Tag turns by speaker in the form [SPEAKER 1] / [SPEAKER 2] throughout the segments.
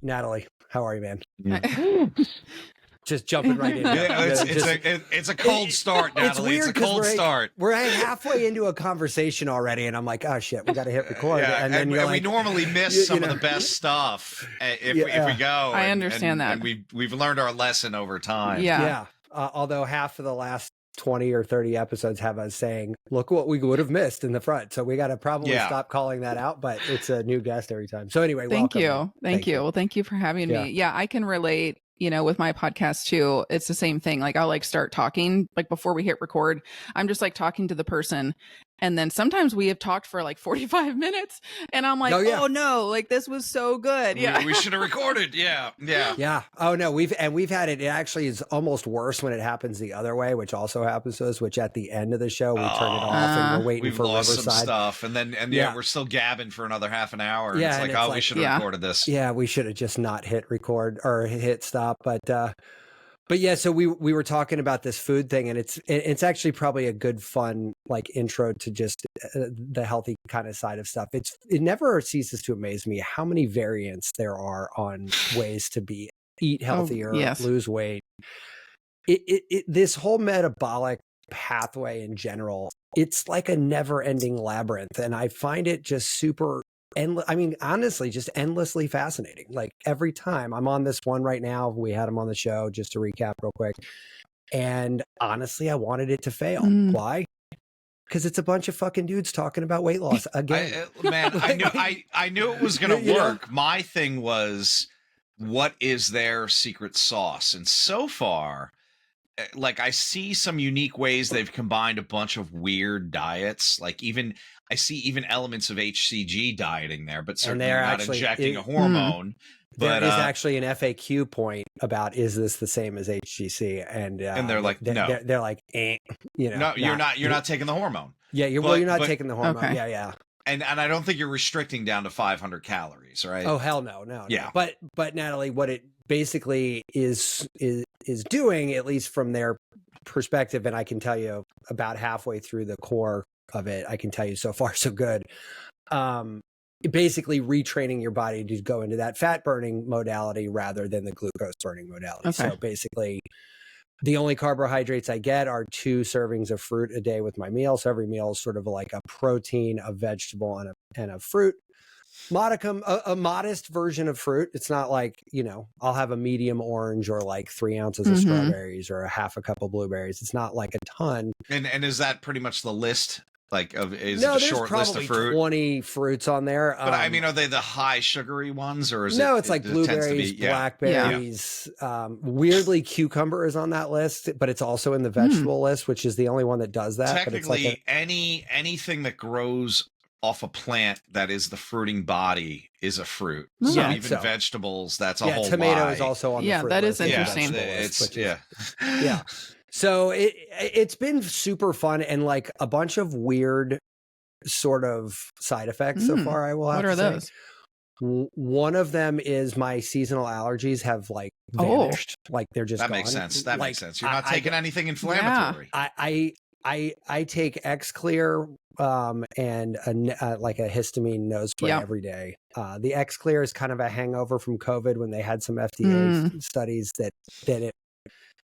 [SPEAKER 1] Natalie, how are you, man?
[SPEAKER 2] Mm.
[SPEAKER 1] Just jumping right in.
[SPEAKER 3] It's a cold start, Natalie. It's a cold start.
[SPEAKER 1] We're halfway into a conversation already, and I'm like, oh shit, we got to hit record.
[SPEAKER 3] Yeah,
[SPEAKER 1] and then
[SPEAKER 3] we normally miss some of the best stuff if we go.
[SPEAKER 2] I understand that.
[SPEAKER 3] And we've learned our lesson over time.
[SPEAKER 1] Yeah. Although half of the last 20 or 30 episodes have us saying, look what we would have missed in the front. So we got to probably stop calling that out, but it's a new guest every time. So anyway,
[SPEAKER 2] thank
[SPEAKER 1] welcome.
[SPEAKER 2] you. Thank you. Well, thank you for having me. Yeah, I can relate, with my podcast too. It's the same thing. Like I'll like start talking like before we hit record. I'm just like talking to the person. And then sometimes we have talked for like 45 minutes and I'm like, oh no, like this was so good. Yeah.
[SPEAKER 3] We should have recorded. Yeah.
[SPEAKER 1] Oh no, we've had it. It actually is almost worse when it happens the other way, which also happens to us, which at the end of the show, we turn it off and we're waiting for
[SPEAKER 3] lost
[SPEAKER 1] Riverside
[SPEAKER 3] some stuff. And then, we're still gabbing for another half an hour. And
[SPEAKER 1] yeah,
[SPEAKER 3] it's like, we should have recorded this.
[SPEAKER 1] Yeah. We should have just not hit record or hit stop. But yeah, so we were talking about this food thing, and it's actually probably a good fun like intro to just the healthy kind of side of stuff. It never ceases to amaze me how many variants there are on ways to eat healthier, lose weight. This whole metabolic pathway in general, it's like a never-ending labyrinth, and I find it just super. Honestly, just endlessly fascinating. Like every time I'm on this one right now, we had him on the show just to recap real quick. And honestly, I wanted it to fail. Why? Because it's a bunch of fucking dudes talking about weight loss again.
[SPEAKER 3] I knew it was going to work. My thing was, what is their secret sauce? And so far, like I see some unique ways they've combined a bunch of weird diets. Like I see even elements of HCG dieting there, but certainly not injecting a hormone. But
[SPEAKER 1] there is actually an FAQ point about, is this the same as HCC? And
[SPEAKER 3] they're like, no.
[SPEAKER 1] They're like,
[SPEAKER 3] no, you're not taking the hormone.
[SPEAKER 1] Yeah, you're not taking the hormone. Okay. Yeah.
[SPEAKER 3] And I don't think you're restricting down to 500 calories, right?
[SPEAKER 1] Oh hell no.
[SPEAKER 3] Yeah.
[SPEAKER 1] But Natalie, what it basically is doing, at least from their perspective, and I can tell you about halfway through the core of it, I can tell you so far so good. Basically retraining your body to go into that fat burning modality rather than the glucose burning modality. Okay. So basically the only carbohydrates I get are 2 servings of fruit a day with my meal. So every meal is sort of like a protein, a vegetable, and a fruit. Modicum, a modest version of fruit. It's not like, I'll have a medium orange or like 3 ounces of strawberries or a half a cup of blueberries. It's not like a ton.
[SPEAKER 3] And is that pretty much the list? Like, is
[SPEAKER 1] no,
[SPEAKER 3] it a short list of fruit?
[SPEAKER 1] 20 fruits on there.
[SPEAKER 3] But are they the high sugary ones, or is
[SPEAKER 1] no? It's like blueberries, blackberries. Weirdly, cucumber is on that list, but it's also in the vegetable list, which is the only one that does that.
[SPEAKER 3] Technically,
[SPEAKER 1] but it's
[SPEAKER 3] like anything that grows off a plant that is the fruiting body is a fruit. So even vegetables, that's a whole
[SPEAKER 1] tomato
[SPEAKER 3] lie.
[SPEAKER 1] is also on the fruit
[SPEAKER 2] that
[SPEAKER 1] list.
[SPEAKER 2] is interesting.
[SPEAKER 1] Yeah. So it's been super fun and like a bunch of weird sort of side effects so far. I will have to say. What are those? One of them is my seasonal allergies have like vanished. Like they're just gone.
[SPEAKER 3] Makes sense. That makes sense. You're not taking anything inflammatory.
[SPEAKER 1] I take X-Clear and like a histamine nose spray every day. The X-Clear is kind of a hangover from COVID when they had some FDA studies that it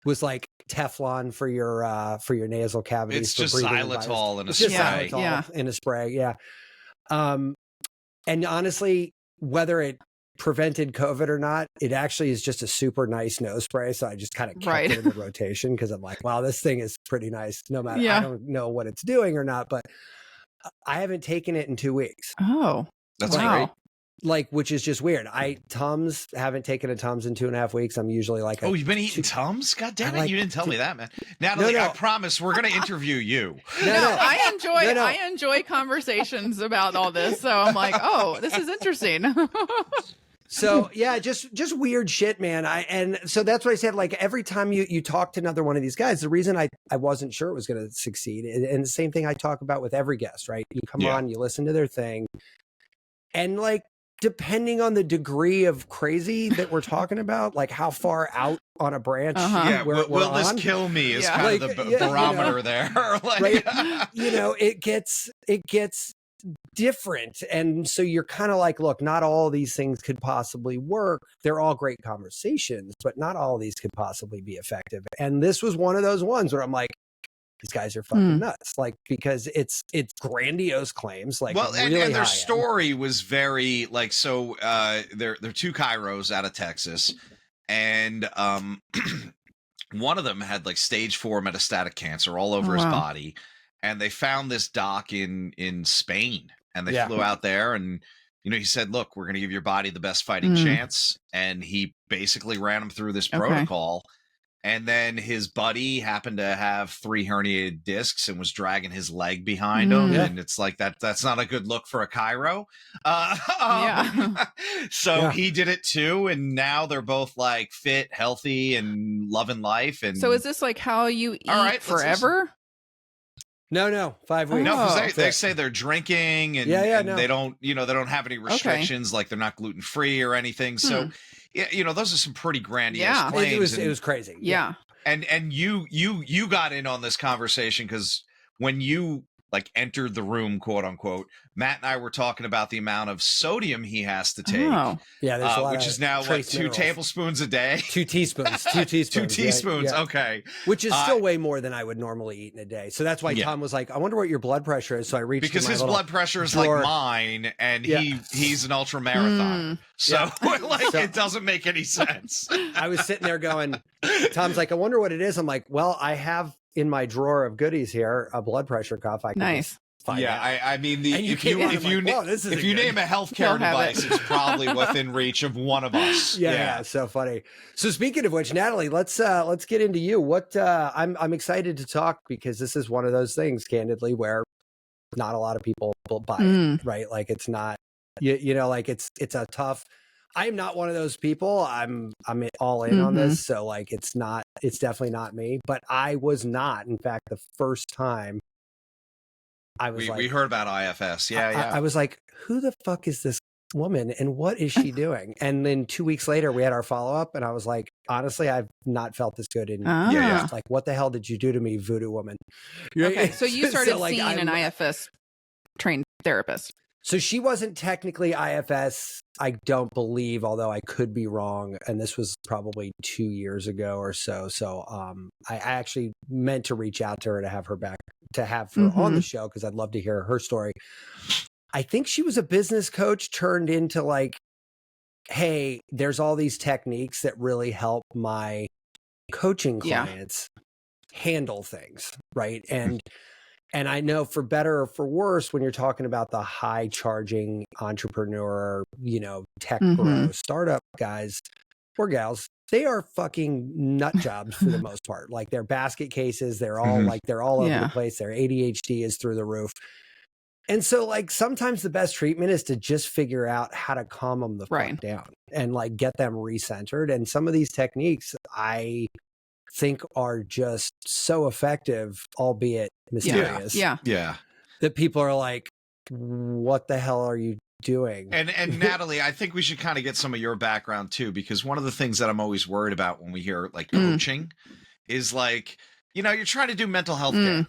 [SPEAKER 1] was like Teflon for your nasal cavities.
[SPEAKER 3] It's just xylitol in a spray.
[SPEAKER 1] Xylitol in a spray. Yeah. And honestly, whether it prevented COVID or not, it actually is just a super nice nose spray. So I just kind of kept it in the rotation because I'm like, wow, this thing is pretty nice. No matter, I don't know what it's doing or not, but I haven't taken it in 2 weeks.
[SPEAKER 2] Oh,
[SPEAKER 3] that's great.
[SPEAKER 1] Like, which is just weird. Tums haven't taken a Tums in 2.5 weeks. I'm usually like,
[SPEAKER 3] you've been eating Tums? God damn it. You didn't tell me that, man. Natalie, I promise we're going to interview you.
[SPEAKER 2] I enjoy conversations about all this. So I'm like, oh, this is interesting.
[SPEAKER 1] So yeah, just weird shit, man. And so that's what I said. Like every time you talk to another one of these guys, the reason I wasn't sure it was going to succeed, and the same thing I talk about with every guest, right? You come on, you listen to their thing, and like, depending on the degree of crazy that we're talking about, like how far out on a branch
[SPEAKER 3] will this kill me is kind of the barometer there.
[SPEAKER 1] Right? It gets different. And so you're kind of like, look, not all of these things could possibly work. They're all great conversations, but not all of these could possibly be effective. And this was one of those ones where I'm like, these guys are fucking nuts. Like, because it's grandiose claims. Like,
[SPEAKER 3] well,
[SPEAKER 1] really
[SPEAKER 3] and their
[SPEAKER 1] high
[SPEAKER 3] story was very like, so they're two chiros out of Texas, and one of them had like stage 4 metastatic cancer all over his body, and they found this doc in Spain, and they flew out there, and he said, look, we're going to give your body the best fighting chance, and he basically ran him through this protocol. And then his buddy happened to have 3 herniated discs and was dragging his leg behind him. And it's like, that's not a good look for a chiro. So he did it too. And now they're both like fit, healthy, and loving life. And
[SPEAKER 2] so is this like how you eat forever?
[SPEAKER 1] No, 5 weeks.
[SPEAKER 3] No, because they say they're drinking and, they don't, they don't have any restrictions. Like they're not gluten free or anything. So, those are some pretty grandiose claims.
[SPEAKER 1] It was crazy.
[SPEAKER 2] Yeah.
[SPEAKER 3] And you got in on this conversation because when you like entered the room, quote unquote, Matt and I were talking about the amount of sodium he has to take.
[SPEAKER 1] Yeah, there's a lot
[SPEAKER 3] which is now what, 2 tablespoons a day?
[SPEAKER 1] 2 teaspoons. 2 teaspoons.
[SPEAKER 3] 2 teaspoons. Yeah. Okay.
[SPEAKER 1] Which is still way more than I would normally eat in a day. So that's why Tom was like, I wonder what your blood pressure is. So I reached
[SPEAKER 3] because his blood pressure is
[SPEAKER 1] drawer.
[SPEAKER 3] like mine, and he's an ultra marathon. So it doesn't make any sense.
[SPEAKER 1] I was sitting there going, Tom's like, I wonder what it is. I'm like, well, I have in my drawer of goodies here a blood pressure cuff. I can find out.
[SPEAKER 3] I mean, if you name a healthcare device, it's probably within reach of one of us.
[SPEAKER 1] Yeah, so funny. So speaking of which, Natalie, let's get into you. What I'm excited to talk because this is one of those things, candidly, where not a lot of people will buy it, right? Like it's not, like it's a tough. I'm not one of those people. I'm all in on this, so like it's definitely not me. But I was not. In fact, the first time.
[SPEAKER 3] We heard about IFS.
[SPEAKER 1] I was like, who the fuck is this woman and what is she doing? And then 2 weeks later, we had our follow up, and I was like, honestly, I've not felt this good in years. Like, what the hell did you do to me, voodoo woman?
[SPEAKER 2] Okay, so you started seeing an IFS trained therapist.
[SPEAKER 1] So she wasn't technically IFS, I don't believe, although I could be wrong. And this was probably 2 years ago or so. So I actually meant to reach out to her to have her back, to have her on the show, because I'd love to hear her story. I think she was a business coach turned into like, hey, there's all these techniques that really help my coaching clients handle things, right? And I know for better or for worse, when you're talking about the high charging entrepreneur, tech bro, startup guys or gals, they are fucking nut jobs for the most part. Like they're basket cases. They're all over the place. Their ADHD is through the roof. And so like sometimes the best treatment is to just figure out how to calm them the fuck down and like get them recentered. And some of these techniques I think are just so effective, albeit mysterious.
[SPEAKER 3] Yeah.
[SPEAKER 1] That people are like, what the hell are you doing?
[SPEAKER 3] And Natalie, I think we should kind of get some of your background too, because one of the things that I'm always worried about when we hear like coaching is like, you're trying to do mental health care,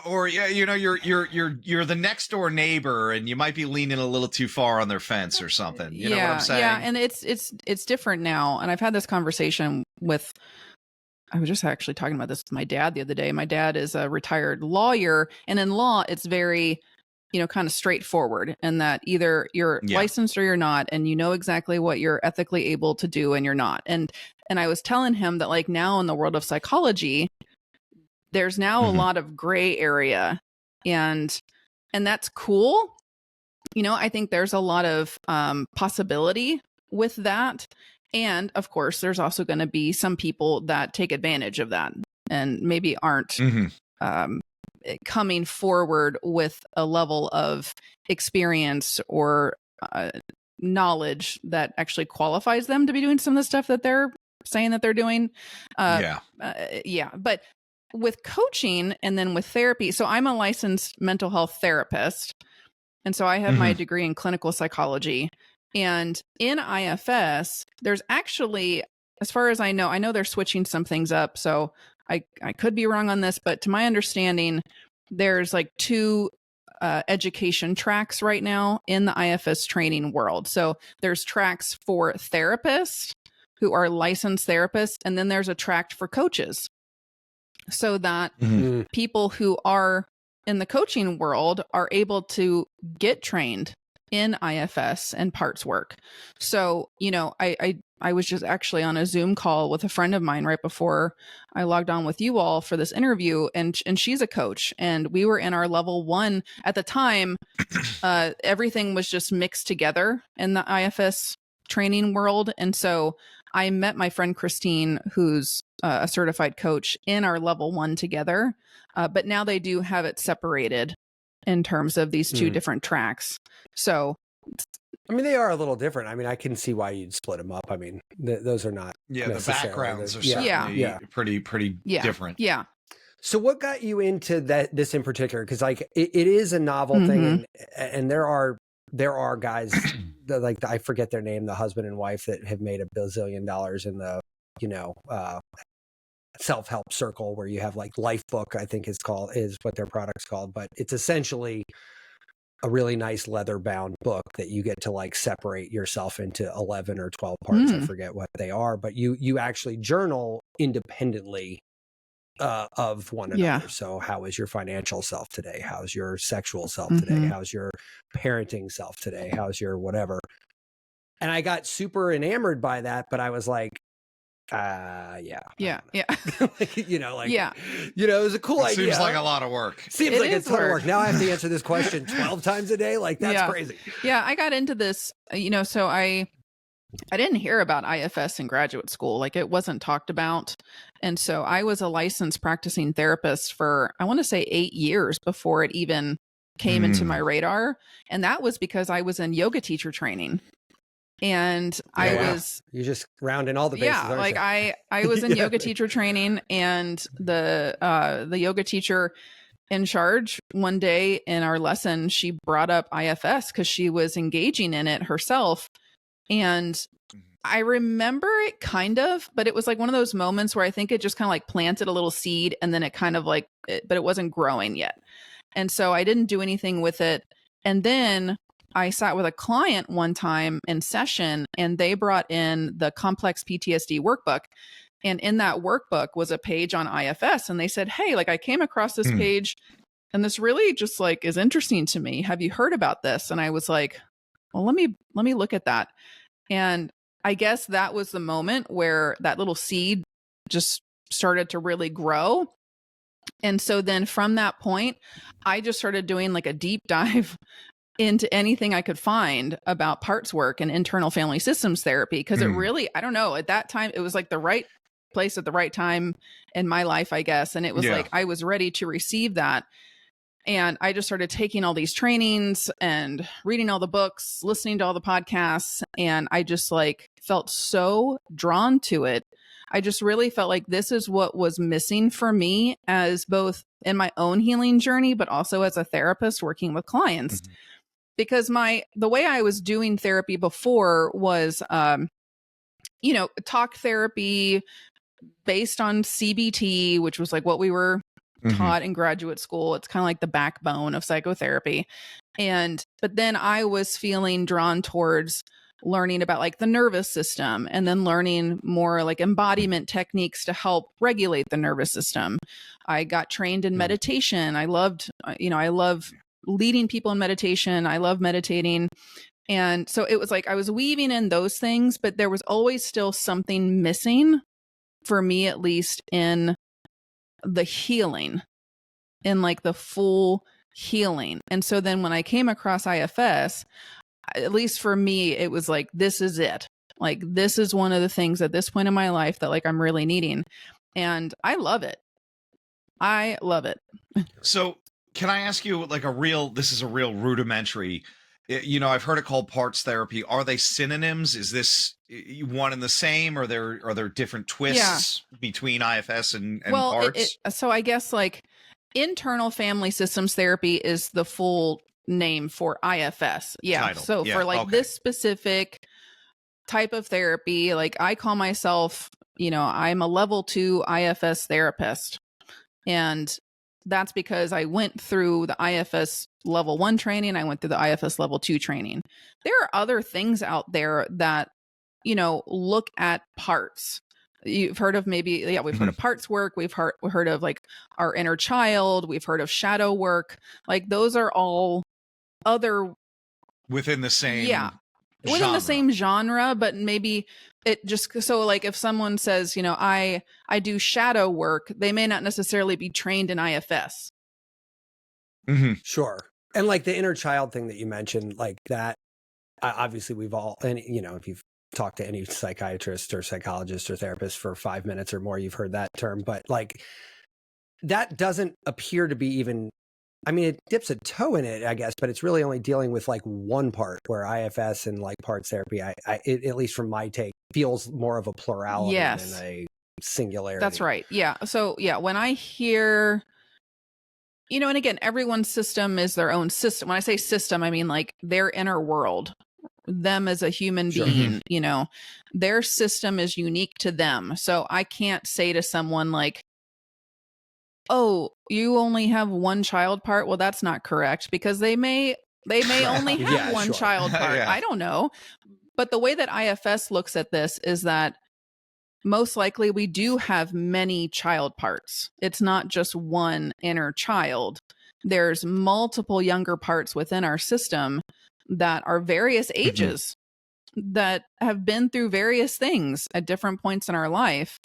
[SPEAKER 3] or you're the next door neighbor, and you might be leaning a little too far on their fence or something. You know what I'm saying?
[SPEAKER 2] Yeah, and it's different now. And I've had this conversation with. I was just actually talking about this with my dad the other day. My dad is a retired lawyer, and in law, it's very, kind of straightforward, and that either you're licensed or you're not, and you know exactly what you're ethically able to do and you're not. And I was telling him that like now in the world of psychology, there's now a lot of gray area, and that's cool. I think there's a lot of possibility with that. And of course, there's also going to be some people that take advantage of that and maybe aren't coming forward with a level of experience or knowledge that actually qualifies them to be doing some of the stuff that they're saying that they're doing. But with coaching and then with therapy, so I'm a licensed mental health therapist. And so I have my degree in clinical psychology. And in IFS, there's actually, as far as I know they're switching some things up. So I could be wrong on this, but to my understanding, there's like 2 education tracks right now in the IFS training world. So there's tracks for therapists who are licensed therapists, and then there's a track for coaches, so that people who are in the coaching world are able to get trained in IFS and parts work. So, you know, I was just actually on a Zoom call with a friend of mine right before I logged on with you all for this interview, and she's a coach, and we were in our level 1 at the time. Everything was just mixed together in the IFS training world. And so I met my friend Christine, who's a certified coach, in our level 1 together. But now they do have it separated in terms of these two different tracks. So,
[SPEAKER 1] I mean, they are a little different. I mean, I can see why you'd split them up. I mean, those are not.
[SPEAKER 3] Yeah, the backgrounds are certainly pretty different.
[SPEAKER 2] Yeah.
[SPEAKER 1] So what got you into this in particular? Because like it is a novel thing, and there are guys that, like, I forget their name, the husband and wife that have made $1 bazillion in the, you know, self-help circle, where you have like Life Book, I think is what their product's called, but it's essentially a really nice leather bound book that you get to like separate yourself into 11 or 12 parts. I forget what they are, but you actually journal independently of one another.
[SPEAKER 2] Yeah.
[SPEAKER 1] So how is your financial self today? How's your sexual self today? How's your parenting self today? How's your whatever? And I got super enamored by that, but I was like, like, you know, like, you know, it was a cool idea.
[SPEAKER 3] Seems like a lot of work.
[SPEAKER 1] Seems like a ton of work. Now I have to answer this question 12 times a day. Like, that's crazy.
[SPEAKER 2] Yeah. I got into this, you know, so I didn't hear about IFS in graduate school. Like, it wasn't talked about. And so I was a licensed practicing therapist for, I want to say 8 years before it even came into my radar. And that was because I was in yoga teacher training. And I was,
[SPEAKER 1] you're just rounding all the bases.
[SPEAKER 2] Like I was in yoga teacher training, and the yoga teacher in charge one day in our lesson, she brought up IFS because she was engaging in it herself. And I remember it kind of, but it was like one of those moments where I think it just kind of like planted a little seed, and then it kind of like, but it wasn't growing yet. And so I didn't do anything with it. And then I sat with a client one time in session, and they brought in the complex PTSD workbook. And in that workbook was a page on IFS. And they said, hey, like, I came across this page, and this really just like is interesting to me. Have you heard about this? And I was like, well, let me look at that. And I guess that was the moment where that little seed just started to really grow. And so then from that point, I just started doing like a deep dive into anything I could find about parts work and internal family systems therapy. Because it really, I don't know, at that time, it was like the right place at the right time in my life, I guess. And it was like, I was ready to receive that. And I just started taking all these trainings and reading all the books, listening to all the podcasts. And I just like felt so drawn to it. I just really felt like this is what was missing for me, as both in my own healing journey, but also as a therapist working with clients. Because the way I was doing therapy before was, you know, talk therapy based on CBT, which was like what we were taught in graduate school. It's kind of like the backbone of psychotherapy. But then I was feeling drawn towards learning about like the nervous system, and then learning more like embodiment techniques to help regulate the nervous system. I got trained in meditation. I love leading people in meditation. I love meditating. And so it was like I was weaving in those things, but there was always still something missing for me, at least in the healing, in like the full healing. And so then when I came across IFS, at least for me, it was like, this is it. Like, this is one of the things at this point in my life that like I'm really needing. And I love it. I love it.
[SPEAKER 3] So can I ask you like this is a real rudimentary, you know, I've heard it called parts therapy. Are they synonyms? Is this one and the same? Or are there different twists between IFS and parts?
[SPEAKER 2] So I guess like internal family systems therapy is the full name for IFS. Yeah.
[SPEAKER 3] Title.
[SPEAKER 2] So for like this specific type of therapy, like I call myself, you know, I'm a level 2 IFS therapist. And that's because I went through the IFS level 1 training. I went through the IFS level 2 training. There are other things out there that, look at parts. You've heard of we've heard of parts work. We've heard of like our inner child. We've heard of shadow work. Like those are all other
[SPEAKER 3] within the same
[SPEAKER 2] within the same genre, but maybe it just, so like if someone says, I do shadow work, they may not necessarily be trained in IFS.
[SPEAKER 1] Sure. And like the inner child thing that you mentioned, like that, obviously we've all, and if you've talked to any psychiatrist or psychologist or therapist for 5 minutes or more, you've heard that term, but like that doesn't appear to be even, I mean, it dips a toe in it, I guess, but it's really only dealing with like one part, where IFS and like parts therapy, it, at least from my take, feels more of a plurality than a singularity.
[SPEAKER 2] That's right. Yeah. So yeah, when I hear, and again, everyone's system is their own system. When I say system, I mean like their inner world, them as a human being, their system is unique to them. So I can't say to someone like, oh, you only have one child part. Well, that's not correct, because they may only have one child part. I don't know. But the way that IFS looks at this is that most likely we do have many child parts. It's not just one inner child. There's multiple younger parts within our system that are various ages, that have been through various things at different points in our life.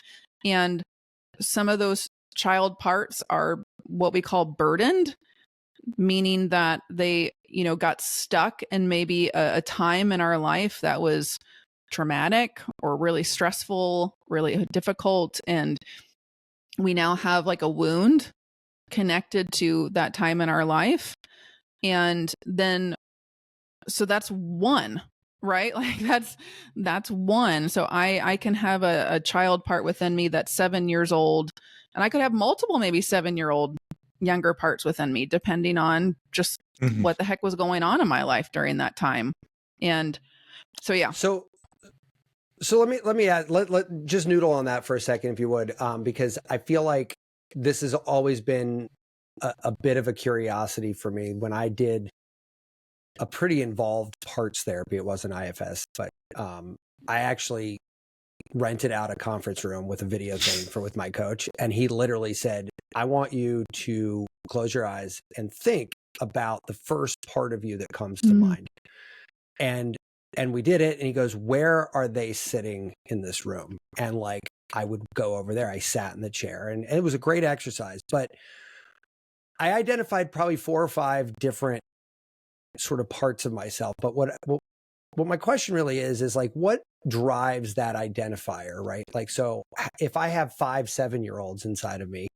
[SPEAKER 2] And some of those child parts are what we call burdened, meaning that they, got stuck in maybe a time in our life that was traumatic or really stressful, really difficult. And we now have like a wound connected to that time in our life. And then, so that's one, right? Like that's one. So I can have a child part within me that's 7 years old, and I could have multiple, maybe 7-year-old younger parts within me, depending on just what the heck was going on in my life during that time. And so, yeah.
[SPEAKER 1] So let me add, let just noodle on that for a second, if you would, because I feel like this has always been a bit of a curiosity for me. When I did a pretty involved parts therapy, it wasn't IFS, but I actually rented out a conference room with a video thing with my coach, and he literally said, I want you to close your eyes and think about the first part of you that comes to mind. And we did it, and he goes, where are they sitting in this room? And like, I would go over there. I sat in the chair, and it was a great exercise, but I identified probably 4 or 5 different sort of parts of myself. But what my question really is like, what drives that identifier, right? Like, so if I have 5 7-year-olds inside of me,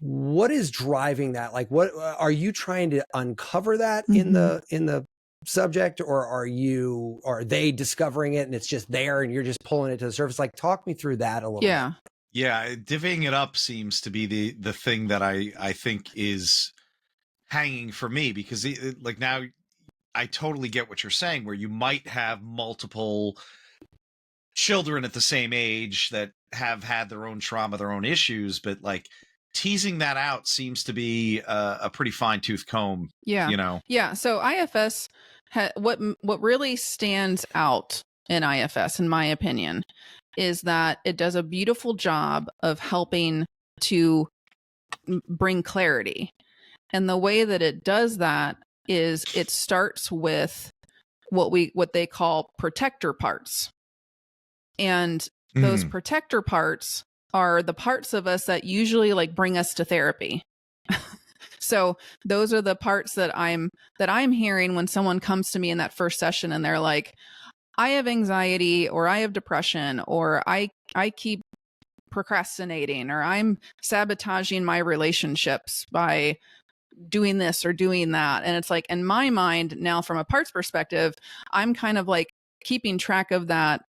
[SPEAKER 1] what is driving that? Like, what are you trying to uncover that in the subject, or are they discovering it and it's just there and you're just pulling it to the surface? Like, talk me through that a little bit.
[SPEAKER 3] Yeah, divvying it up seems to be the thing that I think is hanging for me, because like now I totally get what you're saying, where you might have multiple children at the same age that have had their own trauma, their own issues, but like teasing that out seems to be a pretty fine-tooth comb.
[SPEAKER 2] Yeah. So IFS, what really stands out in IFS, in my opinion, is that it does a beautiful job of helping to bring clarity. And the way that it does that is it starts with what they call protector parts. And those protector parts are the parts of us that usually like bring us to therapy. So those are the parts that I'm hearing when someone comes to me in that first session and they're like, I have anxiety, or I have depression, or I keep procrastinating, or I'm sabotaging my relationships by doing this or doing that. And it's like, in my mind now, from a parts perspective, I'm kind of like keeping track of that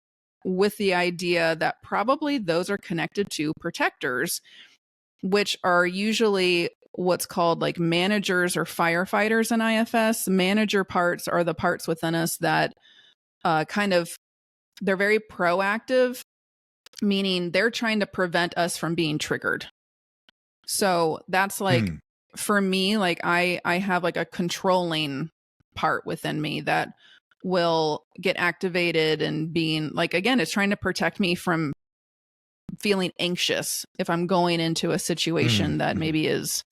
[SPEAKER 2] with the idea that probably those are connected to protectors, which are usually what's called like managers or firefighters in IFS. Manager parts are the parts within us that they're very proactive, meaning they're trying to prevent us from being triggered. So that's like, for me, like I have like a controlling part within me that will get activated and being like, again, it's trying to protect me from feeling anxious if I'm going into a situation that maybe is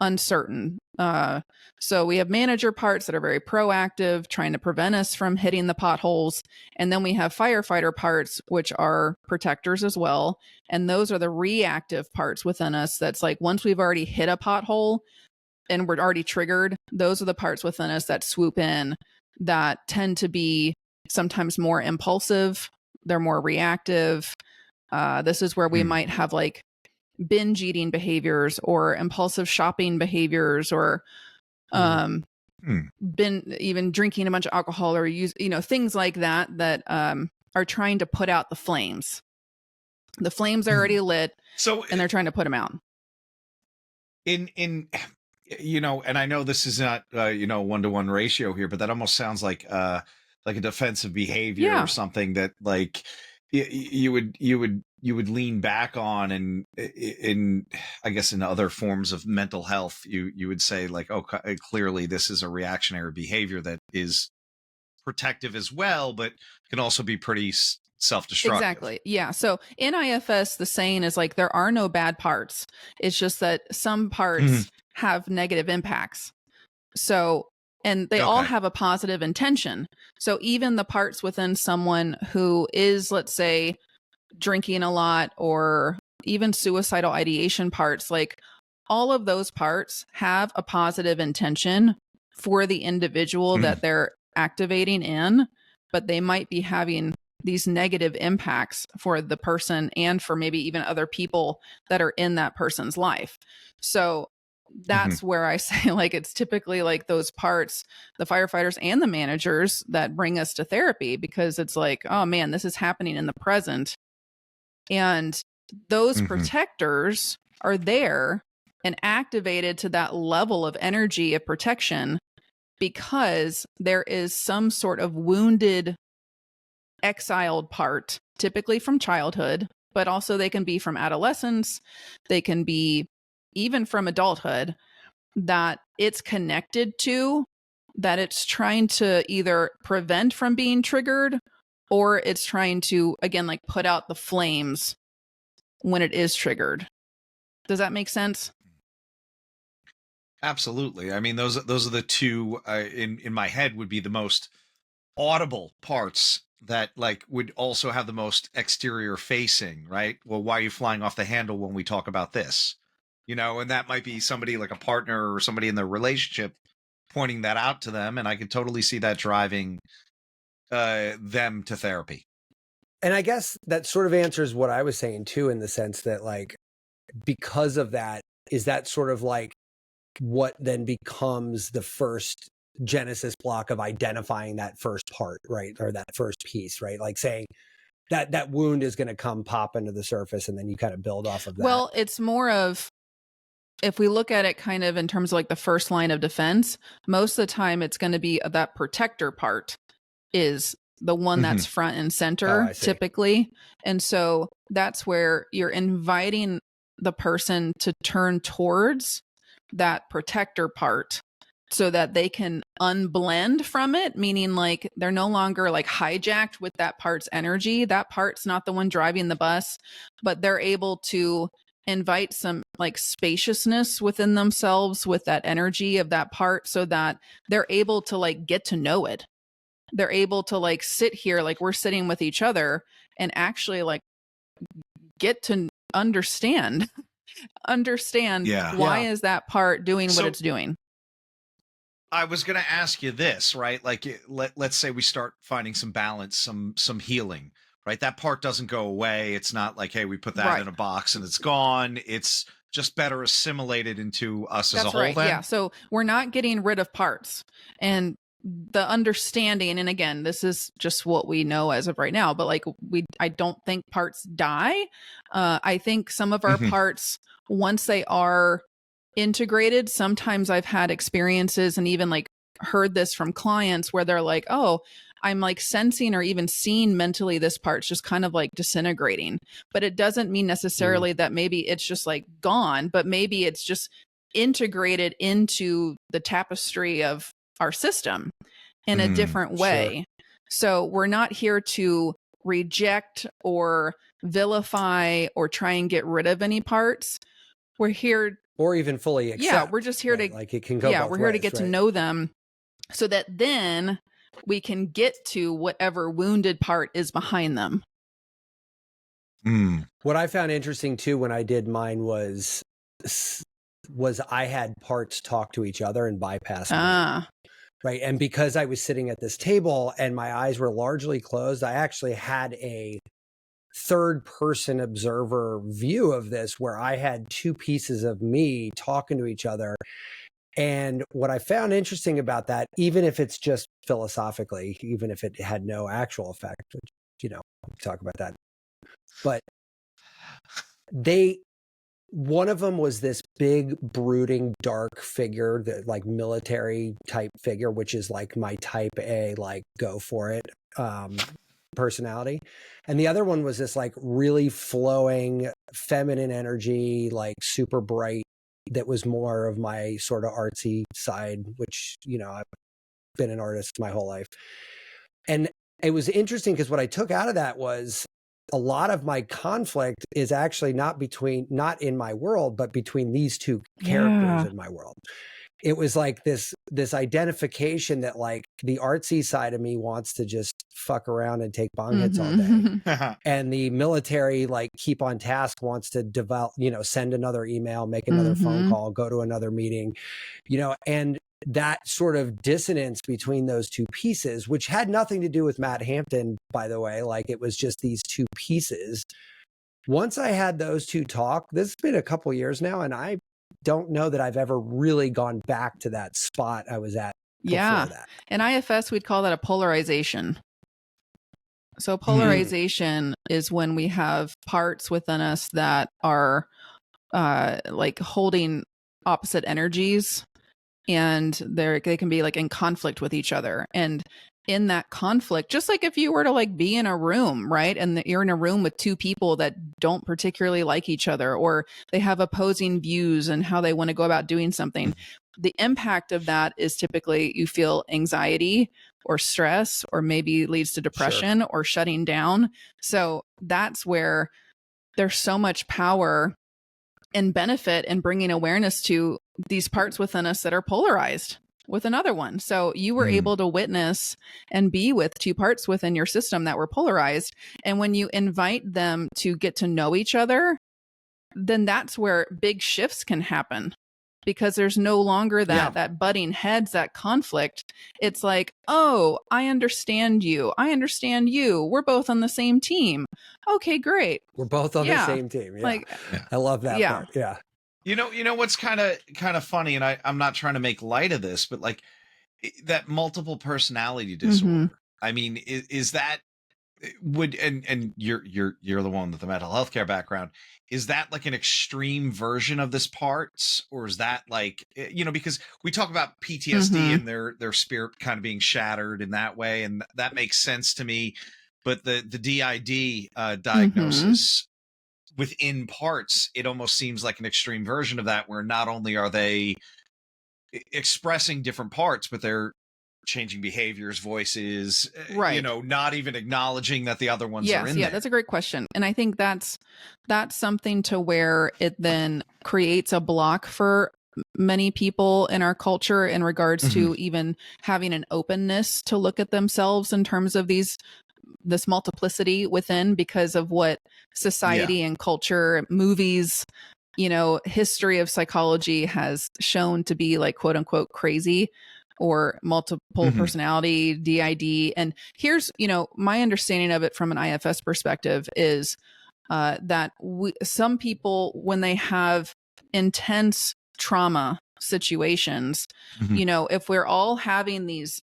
[SPEAKER 2] uncertain. So we have manager parts that are very proactive, trying to prevent us from hitting the potholes. And then we have firefighter parts, which are protectors as well. And those are the reactive parts within us. That's like, once we've already hit a pothole and we're already triggered, those are the parts within us that swoop in, that tend to be sometimes more impulsive. They're more reactive. This is where we might have like binge eating behaviors or impulsive shopping behaviors, or been even drinking a bunch of alcohol, or use, things like that, that are trying to put out the flames. The flames are already lit, and they're trying to put them out.
[SPEAKER 3] And I know this is not 1-to-1 ratio here, but that almost sounds like a defensive behavior or something that like you would lean back on, and in I guess in other forms of mental health, you would say like, oh, clearly this is a reactionary behavior that is protective as well, but can also be pretty self-destructive.
[SPEAKER 2] Exactly. Yeah. So in IFS, the saying is like, there are no bad parts. It's just that some parts have negative impacts. So, and they all have a positive intention. So even the parts within someone who is, let's say, drinking a lot, or even suicidal ideation parts, like all of those parts have a positive intention for the individual that they're activating in, but they might be having these negative impacts for the person and for maybe even other people that are in that person's life. So that's where I say, like, it's typically like those parts, the firefighters and the managers, that bring us to therapy, because it's like, oh man, this is happening in the present. And those protectors are there and activated to that level of energy of protection because there is some sort of wounded, exiled part, typically from childhood, but also they can be from adolescence, they can be even from adulthood, that it's connected to, that it's trying to either prevent from being triggered, or it's trying to, again, like put out the flames when it is triggered. Does that make sense?
[SPEAKER 3] Absolutely. I mean, those are the two in my head would be the most audible parts that like would also have the most exterior facing, right? Well, why are you flying off the handle when we talk about this? And that might be somebody like a partner or somebody in the relationship pointing that out to them. And I could totally see that driving them to therapy.
[SPEAKER 1] And I guess that sort of answers what I was saying too, in the sense that like, because of that, is that sort of like what then becomes the first genesis block of identifying that first part, right? Or that first piece, right? Like saying that wound is going to come pop into the surface, and then you kind of build off of that.
[SPEAKER 2] Well, it's more of, if we look at it kind of in terms of like the first line of defense, most of the time it's going to be that protector part is the one that's front and center, typically. And so that's where you're inviting the person to turn towards that protector part so that they can unblend from it, meaning like they're no longer like hijacked with that part's energy. That part's not the one driving the bus, but they're able to invite some like spaciousness within themselves with that energy of that part, so that they're able to like get to know it. They're able to like sit here like we're sitting with each other and actually like get to understand why is that part doing what it's doing.
[SPEAKER 3] I was going to ask you this, right? Like let's say we start finding some balance, some healing, right? That part doesn't go away. It's not like, hey, we put that in a box and it's gone. It's just better assimilated into us as a whole. Then?
[SPEAKER 2] Yeah. So we're not getting rid of parts, and the understanding, and again, this is just what we know as of right now, but like I don't think parts die. I think some of our parts, once they are integrated, sometimes I've had experiences and even like heard this from clients where they're like, oh, I'm like sensing or even seeing mentally this part's just kind of like disintegrating. But it doesn't mean necessarily that maybe it's just like gone, but maybe it's just integrated into the tapestry of our system in a different way. Sure. So we're not here to reject or vilify or try and get rid of any parts. We're here,
[SPEAKER 1] or even fully accept.
[SPEAKER 2] Yeah, we're just here to,
[SPEAKER 1] like it can go.
[SPEAKER 2] Yeah,
[SPEAKER 1] both
[SPEAKER 2] we're here
[SPEAKER 1] ways,
[SPEAKER 2] to get
[SPEAKER 1] right?
[SPEAKER 2] to know them, so that then we can get to whatever wounded part is behind them.
[SPEAKER 1] What I found interesting too when I did mine was I had parts talk to each other and bypass me. Right. And because I was sitting at this table and my eyes were largely closed, I actually had a third person observer view of this where I had two pieces of me talking to each other. And what I found interesting about that, even if it's just philosophically, even if it had no actual effect, which, you know, we'll talk about that. But one of them was this big, brooding, dark figure, that like military type figure, which is like my type A, like go for it personality. And the other one was this like really flowing feminine energy, like super bright, that was more of my sort of artsy side, which, you know, I've been an artist my whole life. And it was interesting because what I took out of that was a lot of my conflict is actually not in my world, but between these two characters in my world. It was like this identification that like the artsy side of me wants to just fuck around and take bong hits all day. And the military, like keep on task, wants to develop, you know, send another email, make another phone call, go to another meeting, you know, and that sort of dissonance between those two pieces, which had nothing to do with Matt Hampton, by the way, like it was just these two pieces. Once I had those two talk, this has been a couple years now, and I don't know that I've ever really gone back to that spot I was at before that.
[SPEAKER 2] In IFS, we'd call that a polarization. So polarization is when we have parts within us that are like holding opposite energies, and they can be like in conflict with each other. And in that conflict, just like if you were to like be in a room, right? And you're in a room with two people that don't particularly like each other, or they have opposing views and how they want to go about doing something. The impact of that is typically you feel anxiety or stress, or maybe leads to depression or shutting down. So that's where there's so much power and benefit in bringing awareness to these parts within us that are polarized with another one. So you were able to witness and be with two parts within your system that were polarized. And when you invite them to get to know each other, then that's where big shifts can happen, because there's no longer that butting heads, that conflict. It's like, oh, I understand you. I understand you. We're both on the same team. Okay, great.
[SPEAKER 1] We're both on the same team. Yeah.
[SPEAKER 2] Like,
[SPEAKER 1] I love that part. Yeah.
[SPEAKER 3] You know what's kind of funny, and I'm not trying to make light of this, but like that multiple personality disorder. I mean, is that and you're the one with the mental health care background. Is that like an extreme version of this parts, or is that like, you know, because we talk about PTSD and their spirit kind of being shattered in that way, and that makes sense to me. But the DID diagnosis within parts, it almost seems like an extreme version of that, where not only are they expressing different parts, but they're changing behaviors, voices, you know, not even acknowledging that the other ones are in there.
[SPEAKER 2] That's a great question. And I think that's something to where it then creates a block for many people in our culture in regards to even having an openness to look at themselves in terms of this multiplicity within, because of what society and culture, movies, you know, history of psychology has shown to be like quote unquote crazy or multiple personality, DID. And here's, you know, my understanding of it from an IFS perspective is that some people, when they have intense trauma situations, you know, if we're all having these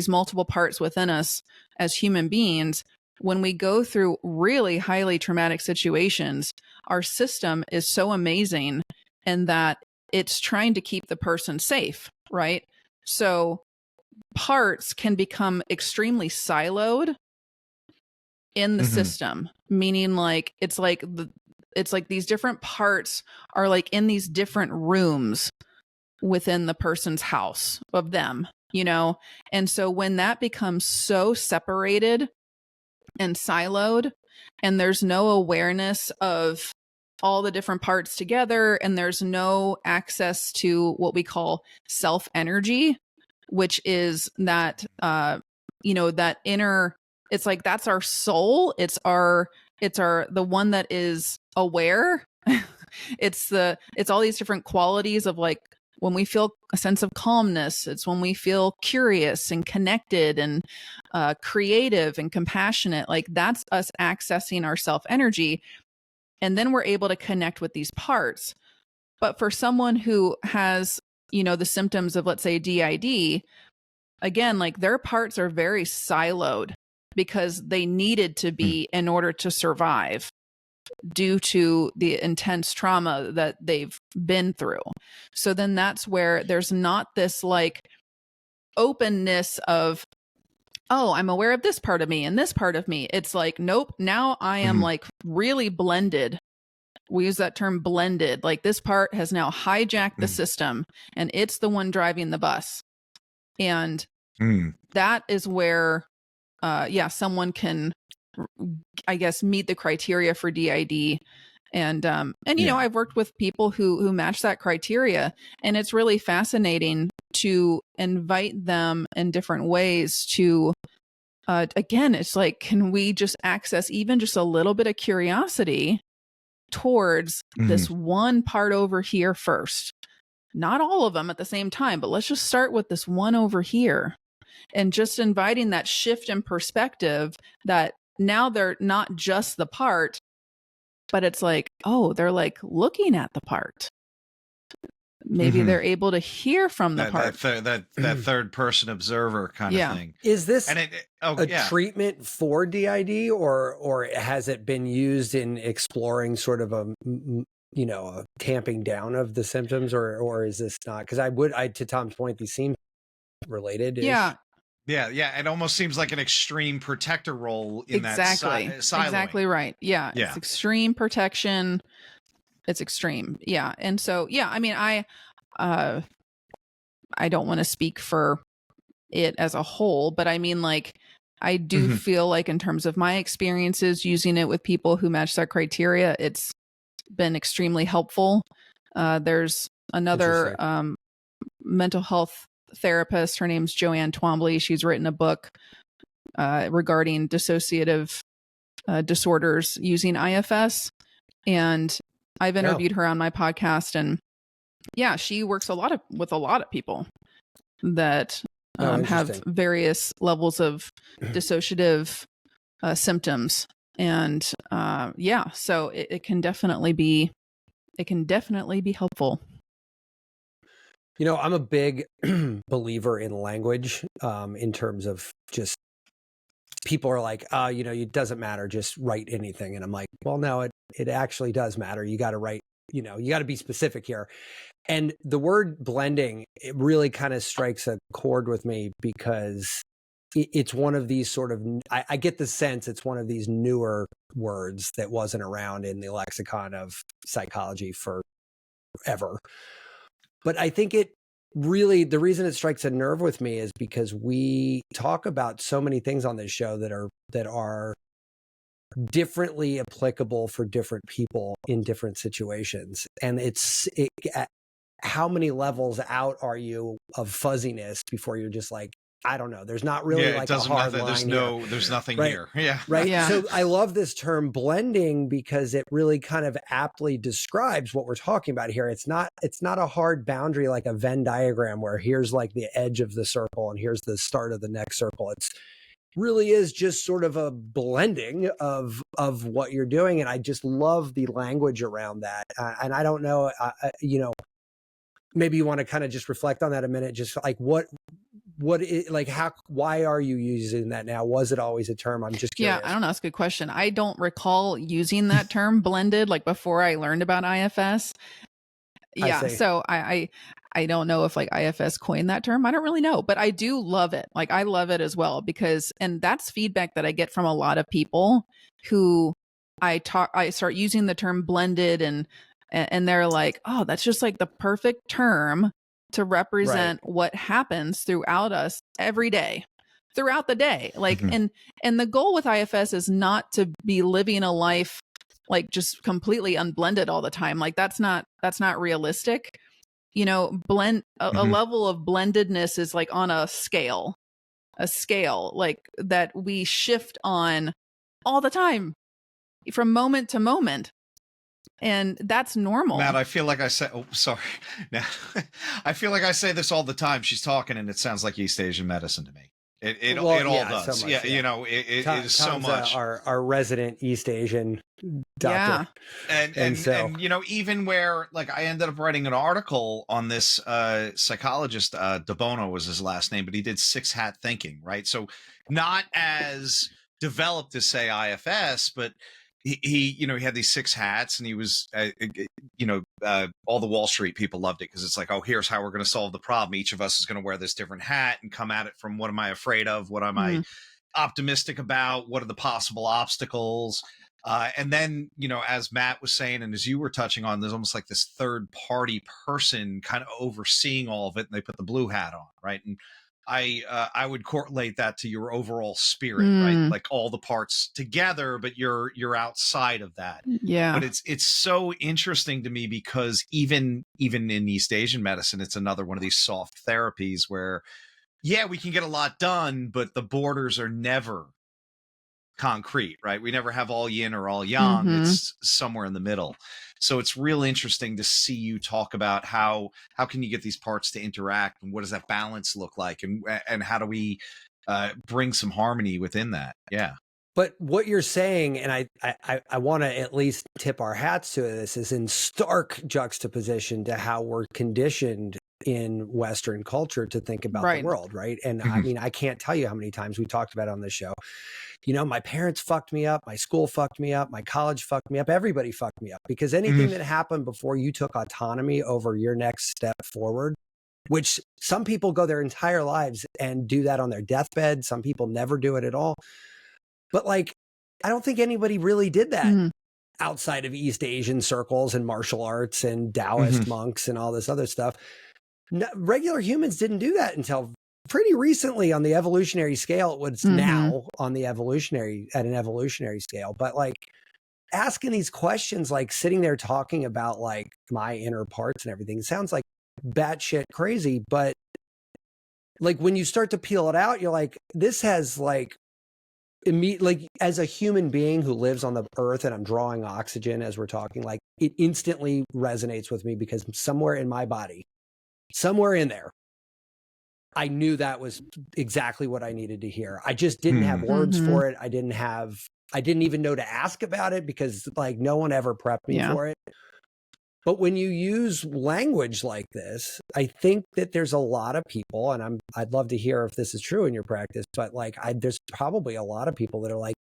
[SPEAKER 2] multiple parts within us as human beings, when we go through really highly traumatic situations, our system is so amazing in that it's trying to keep the person safe, right? So parts can become extremely siloed in the system, meaning like it's like these different parts are like in these different rooms within the person's house of them, you know? And so when that becomes so separated and siloed, and there's no awareness of all the different parts together, and there's no access to what we call self energy, which is that, you know, that inner, it's like, that's our soul. It's the one that is aware. It's all these different qualities of like, when we feel a sense of calmness, it's when we feel curious and connected and creative and compassionate. Like that's us accessing our self energy. And then we're able to connect with these parts. But for someone who has, you know, the symptoms of, let's say, DID, again, like their parts are very siloed because they needed to be in order to survive due to the intense trauma that they've been through. So then that's where there's not this like openness of, oh, I'm aware of this part of me and this part of me. It's like, nope, now I am like really blended. We use that term blended. Like this part has now hijacked the system and it's the one driving the bus. And that is where, someone can, I guess, meet the criteria for DID. And you know, I've worked with people who match that criteria, and it's really fascinating to invite them in different ways to, again, it's like, can we just access even just a little bit of curiosity towards this one part over here first? Not all of them at the same time, but let's just start with this one over here, and just inviting that shift in perspective that now they're not just the part, but it's like, oh, they're like looking at the part. Maybe they're able to hear from the part.
[SPEAKER 3] That third person observer kind of thing.
[SPEAKER 1] Is this treatment for DID, or has it been used in exploring sort of a, you know, a tamping down of the symptoms, or is this not? Because to Tom's point, these seem related.
[SPEAKER 2] Yeah.
[SPEAKER 3] Yeah. It almost seems like an extreme protector role in that siloing.
[SPEAKER 2] Exactly right. Yeah. It's extreme protection. It's extreme. Yeah. And so, I mean, I don't want to speak for it as a whole, but I mean, like, I do feel like in terms of my experiences using it with people who match that criteria, it's been extremely helpful. There's another mental health therapist. Her name's Joanne Twombly. She's written a book regarding dissociative disorders using IFS. And I've interviewed her on my podcast, and she works with a lot of people that have various levels of dissociative symptoms. And so it can definitely be helpful.
[SPEAKER 1] You know, I'm a big believer in language, in terms of just people are like, you know, it doesn't matter, just write anything. And I'm like, well, no, it actually does matter. You got to write, you know, you got to be specific here. And the word blending, it really kind of strikes a chord with me because it's one of these sort of, I get the sense it's one of these newer words that wasn't around in the lexicon of psychology forever. But I think it really, the reason it strikes a nerve with me is because we talk about so many things on this show that are differently applicable for different people in different situations. And how many levels out are you of fuzziness before you're just like, I don't know. There's not really like a hard line.
[SPEAKER 3] There's nothing here. Yeah.
[SPEAKER 1] Right.
[SPEAKER 2] Yeah.
[SPEAKER 1] So I love this term blending because it really kind of aptly describes what we're talking about here. It's not a hard boundary like a Venn diagram where here's like the edge of the circle and here's the start of the next circle. It's really is just sort of a blending of what you're doing. And I just love the language around that. And I don't know, you know, maybe you want to kind of just reflect on that a minute, just like why are you using that now? Was it always a term? I'm just curious.
[SPEAKER 2] Yeah, I don't know. That's a good question. I don't recall using that term blended like before I learned about IFS. Yeah. So I I don't know if like IFS coined that term. I don't really know, but I do love it. Like I love it as well because, and that's feedback that I get from a lot of people who I start using the term blended and they're like, oh, that's just like the perfect term to represent what happens throughout us every day, throughout the day. Like, and the goal with IFS is not to be living a life like just completely unblended all the time. Like that's not realistic. You know, a level of blendedness is like on a scale like that we shift on all the time from moment to moment. And that's normal.
[SPEAKER 3] Matt, I feel like I say, oh, sorry. Now, I feel like I say this all the time. She's talking and it sounds like East Asian medicine to me. It all does. So much, you know, it is so much.
[SPEAKER 1] Our resident East Asian doctor.
[SPEAKER 3] And you know, even where like I ended up writing an article on this psychologist, De Bono was his last name, but he did 6 hat thinking, right? So not as developed as say IFS, but he you know, he had these 6 hats and he was you know, all the Wall Street people loved it because it's like, oh, here's how we're going to solve the problem. Each of us is going to wear this different hat and come at it from what am I afraid of, what am I optimistic about, what are the possible obstacles, and then, you know, as Matt was saying and as you were touching on, there's almost like this third party person kind of overseeing all of it, and they put the blue hat on, right? And I would correlate that to your overall spirit, right? Like all the parts together, but you're outside of that.
[SPEAKER 2] Yeah.
[SPEAKER 3] But it's so interesting to me because even in East Asian medicine, it's another one of these soft therapies where, yeah, we can get a lot done, but the borders are never concrete, right? We never have all yin or all yang. It's somewhere in the middle. So it's real interesting to see you talk about how can you get these parts to interact and what does that balance look like and how do we bring some harmony within that? Yeah.
[SPEAKER 1] But what you're saying, and I want to at least tip our hats to this, is in stark juxtaposition to how we're conditioned in Western culture to think about the world, right? And I mean, I can't tell you how many times we talked about it on this show. You know, my parents fucked me up, my school fucked me up, my college fucked me up, everybody fucked me up because anything that happened before you took autonomy over your next step forward, which some people go their entire lives and do that on their deathbed. Some people never do it at all. But like, I don't think anybody really did that outside of East Asian circles and martial arts and Taoist monks and all this other stuff. No, regular humans didn't do that until pretty recently on the evolutionary scale. It was now on the at an evolutionary scale. But like asking these questions, like sitting there talking about like my inner parts and everything, sounds like batshit crazy. But like when you start to peel it out, you're like, this has like like as a human being who lives on the earth and I'm drawing oxygen as we're talking, like it instantly resonates with me because somewhere in my body, somewhere in there, I knew that was exactly what I needed to hear. I just didn't have words for it. I didn't even know to ask about it because like no one ever prepped me for it. But when you use language like this, I think that there's a lot of people, and I'd love to hear if this is true in your practice, but like there's probably a lot of people that are like,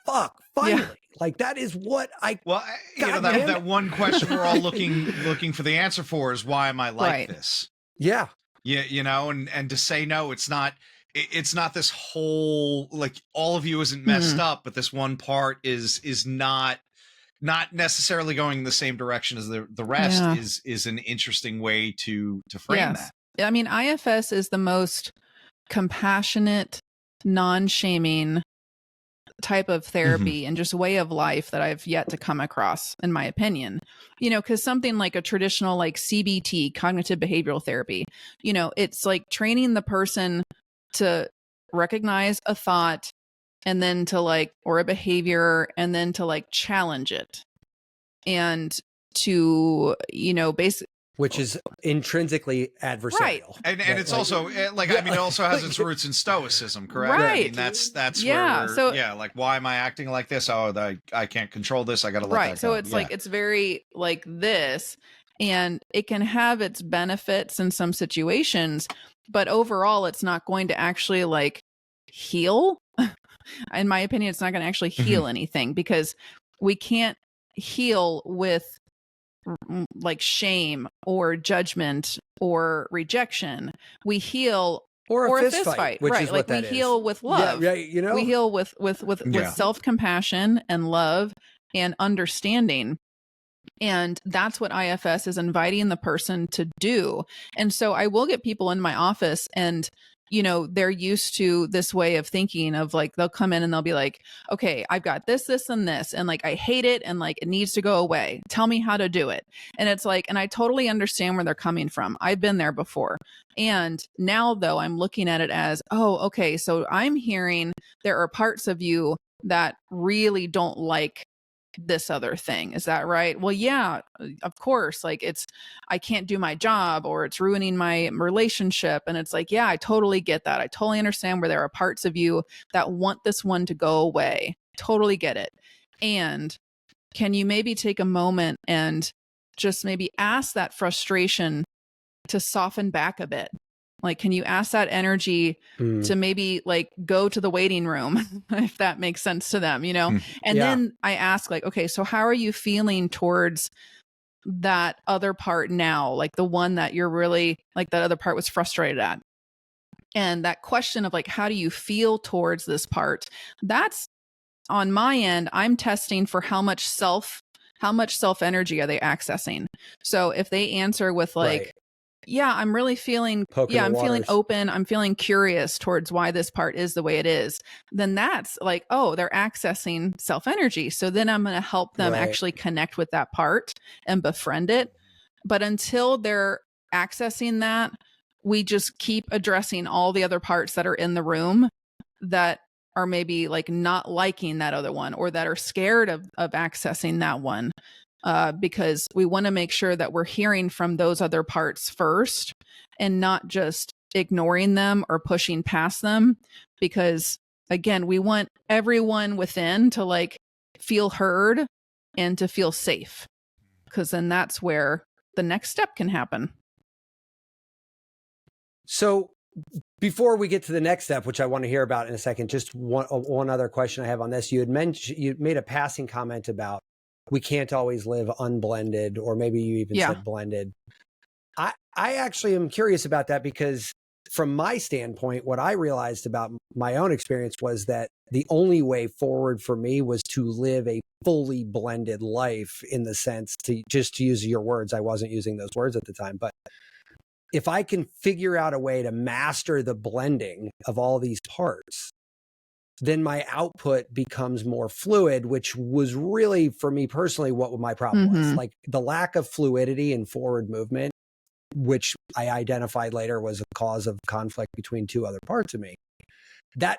[SPEAKER 1] fuck, finally. Like that is what
[SPEAKER 3] you know, that one question we're all looking for the answer for is why am I like this?
[SPEAKER 1] Yeah.
[SPEAKER 3] Yeah, you know, and to say no, it's not this whole like all of you isn't messed up, but this one part is not necessarily going in the same direction as the rest is an interesting way to frame that.
[SPEAKER 2] I mean, IFS is the most compassionate, non-shaming type of therapy and just way of life that I've yet to come across, in my opinion. You know, because something like a traditional like CBT, cognitive behavioral therapy, you know, it's like training the person to recognize a thought and then to like, or a behavior, and then to like challenge it and to, you know, basically,
[SPEAKER 1] which is intrinsically adversarial.
[SPEAKER 3] Right. And it's like, also like, I mean, it also has its roots in stoicism, correct?
[SPEAKER 2] Right.
[SPEAKER 3] I mean, that's where we're, like, why am I acting like this? Oh, I can't control this. I got to let that go.
[SPEAKER 2] So it's like, it's very like this, and it can have its benefits in some situations, but overall it's not going to actually like heal. In my opinion, it's not going to actually heal anything because we can't heal with like shame or judgment or rejection. We heal
[SPEAKER 1] or a fist fight, which
[SPEAKER 2] right?
[SPEAKER 1] is
[SPEAKER 2] Like
[SPEAKER 1] what that
[SPEAKER 2] we heal with love.
[SPEAKER 1] Yeah, right. You know,
[SPEAKER 2] we heal with self-compassion and love and understanding. And that's what IFS is inviting the person to do. And so I will get people in my office and, you know, they're used to this way of thinking of like, they'll come in and they'll be like, okay, I've got this, this, and this. And like, I hate it. And like, it needs to go away. Tell me how to do it. And it's like, and I totally understand where they're coming from. I've been there before. And now though, I'm looking at it as, oh, okay, so I'm hearing there are parts of you that really don't like this other thing. Is that right? Well, yeah, of course. Like I can't do my job or it's ruining my relationship. And it's like, yeah, I totally get that. I totally understand where there are parts of you that want this one to go away. Totally get it. And can you maybe take a moment and just maybe ask that frustration to soften back a bit? Like, can you ask that energy to maybe like go to the waiting room, if that makes sense to them, you know? And then I ask like, okay, so how are you feeling towards that other part now? Like the one that you're really like that other part was frustrated at. And that question of like, how do you feel towards this part? That's on my end, I'm testing for how much self energy are they accessing? So if they answer with like, right. Yeah, I'm really feeling, feeling open. I'm feeling curious towards why this part is the way it is. Then that's like, oh, they're accessing self energy. So then I'm going to help them actually connect with that part and befriend it. But until they're accessing that, we just keep addressing all the other parts that are in the room that are maybe like not liking that other one or that are scared of accessing that one. Because we want to make sure that we're hearing from those other parts first and not just ignoring them or pushing past them. Because again, we want everyone within to like feel heard and to feel safe, because then that's where the next step can happen.
[SPEAKER 1] So before we get to the next step, which I want to hear about in a second, just one other question I have on this. You had mentioned, you made a passing comment about we can't always live unblended, or maybe you even said blended. I actually am curious about that, because from my standpoint, what I realized about my own experience was that the only way forward for me was to live a fully blended life, in the sense to use your words. I wasn't using those words at the time, but if I can figure out a way to master the blending of all these parts, then my output becomes more fluid, which was really, for me personally, what my problem was. Like the lack of fluidity and forward movement, which I identified later was a cause of conflict between two other parts of me. That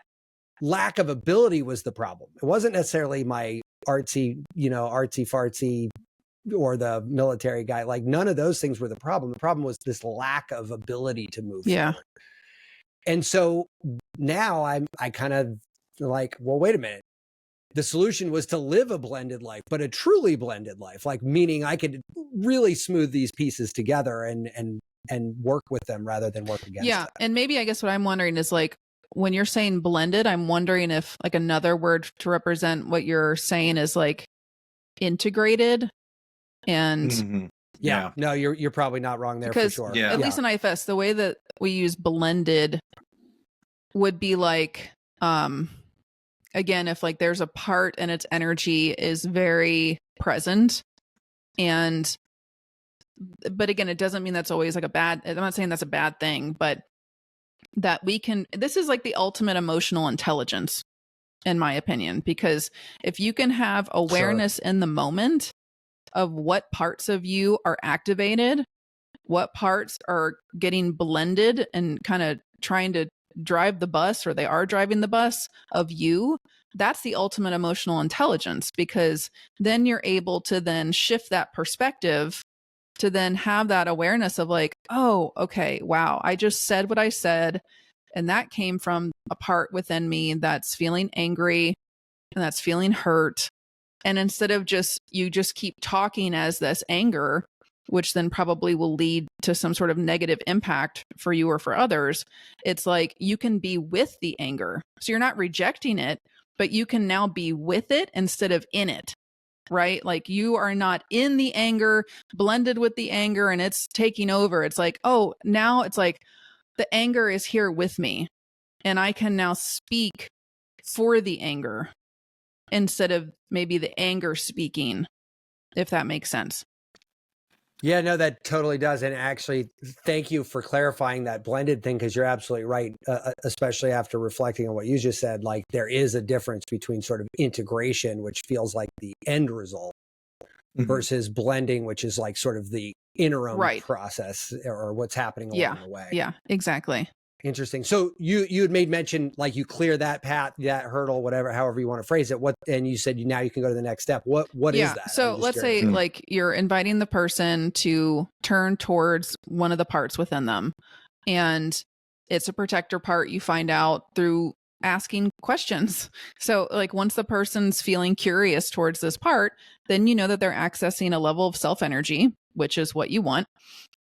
[SPEAKER 1] lack of ability was the problem. It wasn't necessarily my artsy fartsy or the military guy. Like none of those things were the problem. The problem was this lack of ability to move forward. And so now I kind of like, well, wait a minute. The solution was to live a blended life, but a truly blended life, like meaning I could really smooth these pieces together and work with them rather than work against them.
[SPEAKER 2] And maybe I guess what I'm wondering is like, when you're saying blended, I'm wondering if like another word to represent what you're saying is like integrated. And
[SPEAKER 1] no, you're probably not wrong there,
[SPEAKER 2] because
[SPEAKER 1] for sure.
[SPEAKER 2] At least in IFS, the way that we use blended would be like, again, if like there's a part and its energy is very present, but again, it doesn't mean that's always like I'm not saying that's a bad thing, but that this is like the ultimate emotional intelligence, in my opinion, because if you can have awareness in the moment of what parts of you are activated, what parts are getting blended and kind of trying to drive the bus, or they are driving the bus of you, that's the ultimate emotional intelligence, because then you're able to then shift that perspective to then have that awareness of like, oh, okay, wow, I just said what I said, and that came from a part within me that's feeling angry and that's feeling hurt. And instead of you just keep talking as this anger, which then probably will lead to some sort of negative impact for you or for others, it's like you can be with the anger. So you're not rejecting it, but you can now be with it instead of in it. right? Like you are not in the anger, blended with the anger, and it's taking over. It's like, oh, now it's like the anger is here with me, and I can now speak for the anger instead of maybe the anger speaking, if that makes sense.
[SPEAKER 1] Yeah, no, that totally does. And actually, thank you for clarifying that blended thing, because you're absolutely right, especially after reflecting on what you just said. Like, there is a difference between sort of integration, which feels like the end result, versus blending, which is like sort of the interim process or what's happening along the way.
[SPEAKER 2] Yeah, exactly.
[SPEAKER 1] Interesting. So you had made mention, like, you clear that path, that hurdle, whatever, however you want to phrase it. And you said now you can go to the next step. What is that?
[SPEAKER 2] So let's say like you're inviting the person to turn towards one of the parts within them, and it's a protector part. You find out through asking questions. So like once the person's feeling curious towards this part, then you know that they're accessing a level of self energy, which is what you want.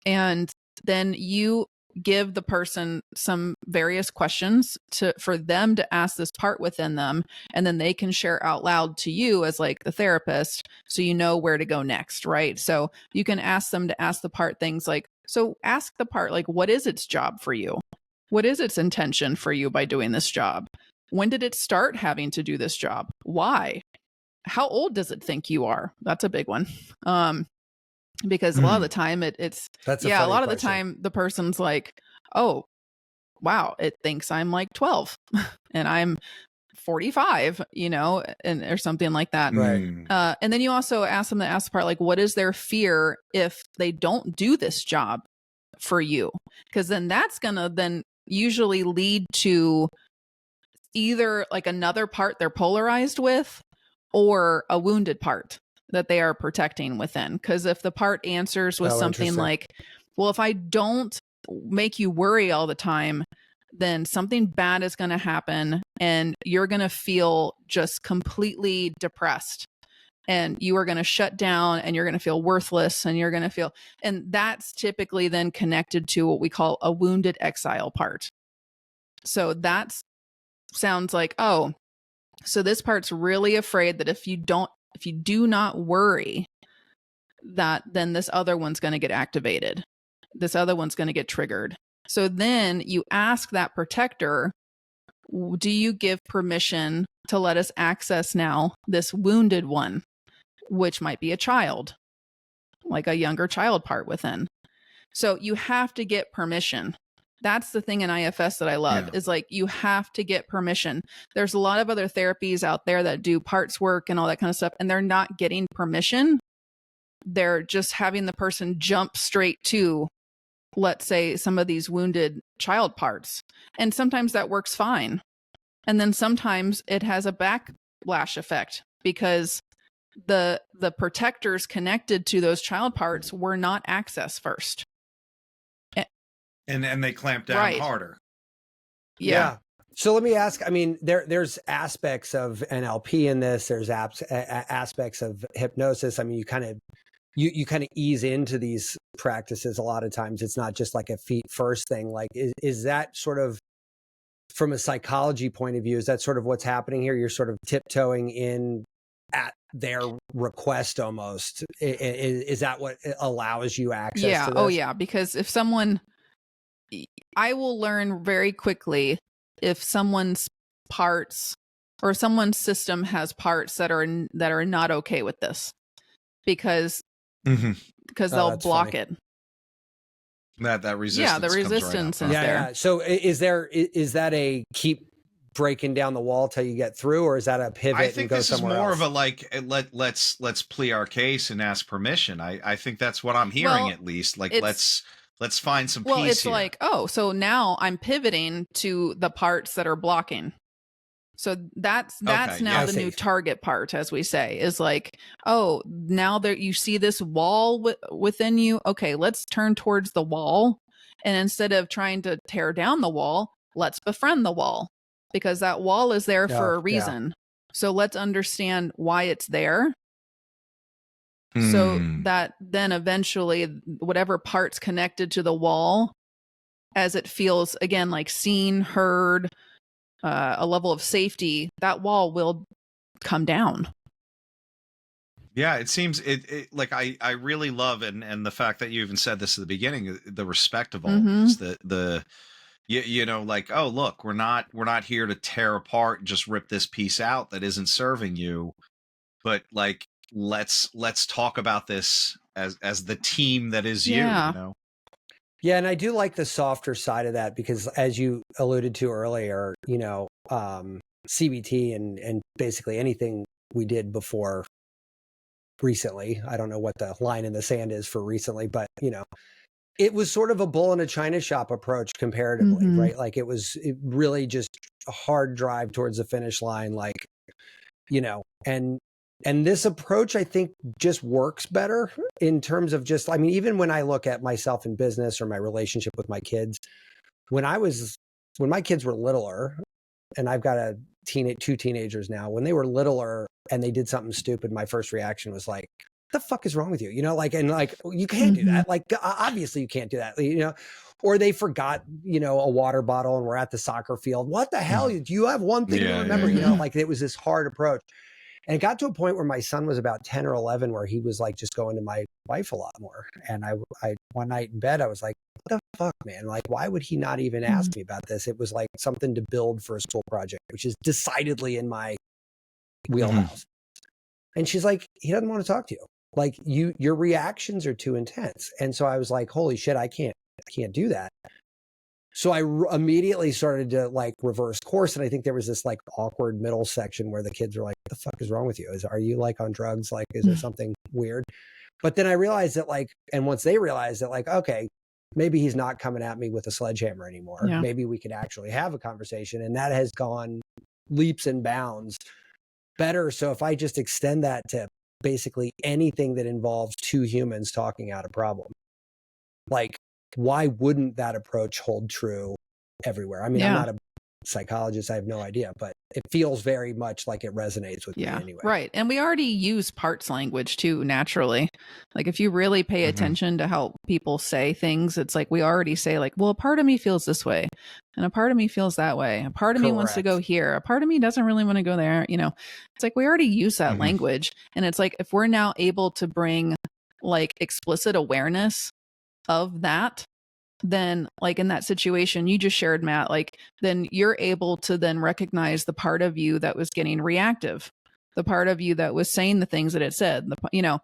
[SPEAKER 2] And then you give the person some various questions for them to ask this part within them, and then they can share out loud to you as like the therapist, so you know where to go next, right? So you can ask them to ask the part things like, so ask the part, like, what is its job for you? What is its intention for you by doing this job? When did it start having to do this job? Why? How old does it think you are? That's a big one. Because a lot of the time a lot of the time the person's like, oh, wow, it thinks I'm like 12 and I'm 45, or something like that.
[SPEAKER 1] Right.
[SPEAKER 2] And then you also ask them to ask the part, like, what is their fear if they don't do this job for you? Because then that's going to then usually lead to either like another part they're polarized with or a wounded part that they are protecting within. Because if the part answers with something like, well, if I don't make you worry all the time, then something bad is going to happen and you're going to feel just completely depressed and you are going to shut down and you're going to feel worthless and you're going to feel, and that's typically then connected to what we call a wounded exile part. So that sounds like, oh, so this part's really afraid that if you do not worry, that then this other one's going to get activated. This other one's going to get triggered. So then you ask that protector, do you give permission to let us access now this wounded one, which might be a child, like a younger child part within. So you have to get permission. That's the thing in IFS that I love is like, you have to get permission. There's a lot of other therapies out there that do parts work and all that kind of stuff, and they're not getting permission. They're just having the person jump straight to, let's say, some of these wounded child parts. And sometimes that works fine. And then sometimes it has a backlash effect because the protectors connected to those child parts were not accessed first.
[SPEAKER 3] And they clamp down harder.
[SPEAKER 2] Yeah.
[SPEAKER 1] So let me ask, I mean, there's aspects of NLP in this, there's aspects of hypnosis. I mean, you kind of ease into these practices a lot of times. It's not just like a feet first thing. Like, is that sort of, from a psychology point of view, is that sort of what's happening here? You're sort of tiptoeing in at their request almost. Is that what allows you access to this?
[SPEAKER 2] Oh yeah, because if someone, I will learn very quickly if someone's parts or someone's system has parts that are not okay with this, because they'll block it.
[SPEAKER 3] That resistance.
[SPEAKER 2] Yeah, the resistance is there.
[SPEAKER 1] Yeah. So is that a keep breaking down the wall till you get through, or is that a pivot?
[SPEAKER 3] I think
[SPEAKER 1] and go
[SPEAKER 3] this is
[SPEAKER 1] somewhere
[SPEAKER 3] more
[SPEAKER 1] else?
[SPEAKER 3] of a like, let's plea our case and ask permission. I think that's what I'm hearing, at least. Like, let's find some peace. Well,
[SPEAKER 2] it's
[SPEAKER 3] here.
[SPEAKER 2] like, oh, so now I'm pivoting to the parts that are blocking. So that's now the new target part, as we say, is like, oh, now that you see this wall within you, okay, let's turn towards the wall. And instead of trying to tear down the wall, let's befriend the wall, because that wall is there for a reason. Yeah. So let's understand why it's there. So that then eventually whatever part's connected to the wall, as it feels, again, like seen, heard, a level of safety, that wall will come down.
[SPEAKER 3] Yeah, it seems it like I really love and the fact that you even said this at the beginning, the respect of all this, the you know, like, oh look, we're not here to tear apart, just rip this piece out that isn't serving you, but like let's talk about this as the team that is you know.
[SPEAKER 1] Yeah, and I do like the softer side of that because, as you alluded to earlier, you know, CBT and basically anything we did before recently, I don't know what the line in the sand is for recently, but, you know, it was sort of a bull in a china shop approach comparatively, right? Like it really just a hard drive towards the finish line, like, you know, and this approach, I think, just works better in terms of just, I mean, even when I look at myself in business or my relationship with my kids, when my kids were littler, and I've got two teenagers now, when they were littler and they did something stupid, my first reaction was like, what the fuck is wrong with you? You know, like, and like, you can't do that. Like, obviously you can't do that, you know, or they forgot, you know, a water bottle and we're at the soccer field. What the hell? Do you have one thing to remember? You know, like it was this hard approach. And it got to a point where my son was about 10 or 11, where he was like just going to my wife a lot more. And I one night in bed, I was like, what the fuck, man? Like, why would he not even ask me about this? It was like something to build for a school project, which is decidedly in my wheelhouse. And she's like, he doesn't want to talk to you. Like your reactions are too intense. And so I was like, holy shit, I can't do that. So I immediately started to like reverse course. And I think there was this like awkward middle section where the kids were like, what the fuck is wrong with you? Are you like on drugs? Like, is there something weird? But then I realized that like, and once they realized that like, okay, maybe he's not coming at me with a sledgehammer anymore. Yeah. Maybe we could actually have a conversation. And that has gone leaps and bounds better. So if I just extend that to basically anything that involves two humans talking out a problem, like, why wouldn't that approach hold true everywhere? I mean, I'm not a psychologist. I have no idea, but it feels very much like it resonates with me anyway.
[SPEAKER 2] Right. And we already use parts language too, naturally. Like if you really pay attention to how people say things, it's like we already say like, well, a part of me feels this way and a part of me feels that way. A part of me wants to go here. A part of me doesn't really want to go there. You know, it's like we already use that language. And it's like if we're now able to bring like explicit awareness of that, then like in that situation you just shared, Matt, like then you're able to then recognize the part of you that was getting reactive, the part of you that was saying the things that it said, you know,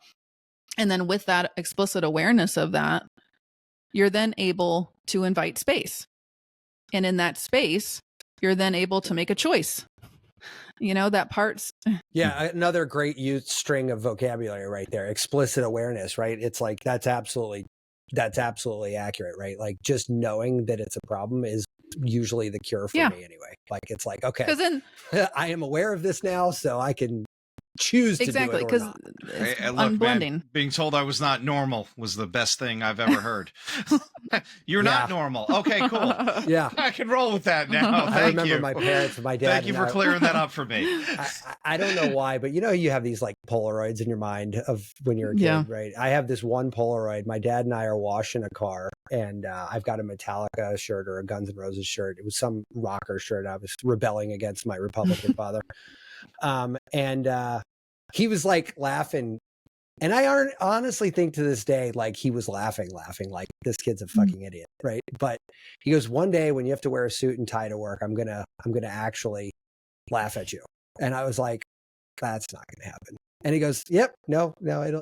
[SPEAKER 2] and then with that explicit awareness of that, you're then able to invite space. And in that space, you're then able to make a choice. You know, that part's.
[SPEAKER 1] Yeah. Another great string of vocabulary right there. Explicit awareness, right? It's like, that's absolutely accurate, right? Like just knowing that it's a problem is usually the cure for me anyway. Like it's like, okay, then, I am aware of this now, so I can choose to do it or not.
[SPEAKER 3] Hey, look, man, being told I was not normal was the best thing I've ever heard. You're not normal. Okay, cool.
[SPEAKER 1] Yeah.
[SPEAKER 3] I can roll with that now.
[SPEAKER 1] I remember my parents and my dad.
[SPEAKER 3] Thank you for clearing that up for me.
[SPEAKER 1] I don't know why, but you know, you have these like Polaroids in your mind of when you're a kid, right? I have this one Polaroid. My dad and I are washing a car and I've got a Metallica shirt or a Guns N' Roses shirt. It was some rocker shirt. I was rebelling against my Republican father. And he was like laughing. And I honestly think to this day, like he was laughing, like this kid's a fucking idiot. Right. But he goes, one day when you have to wear a suit and tie to work, I'm going to actually laugh at you. And I was like, that's not going to happen. And he goes, yep, no,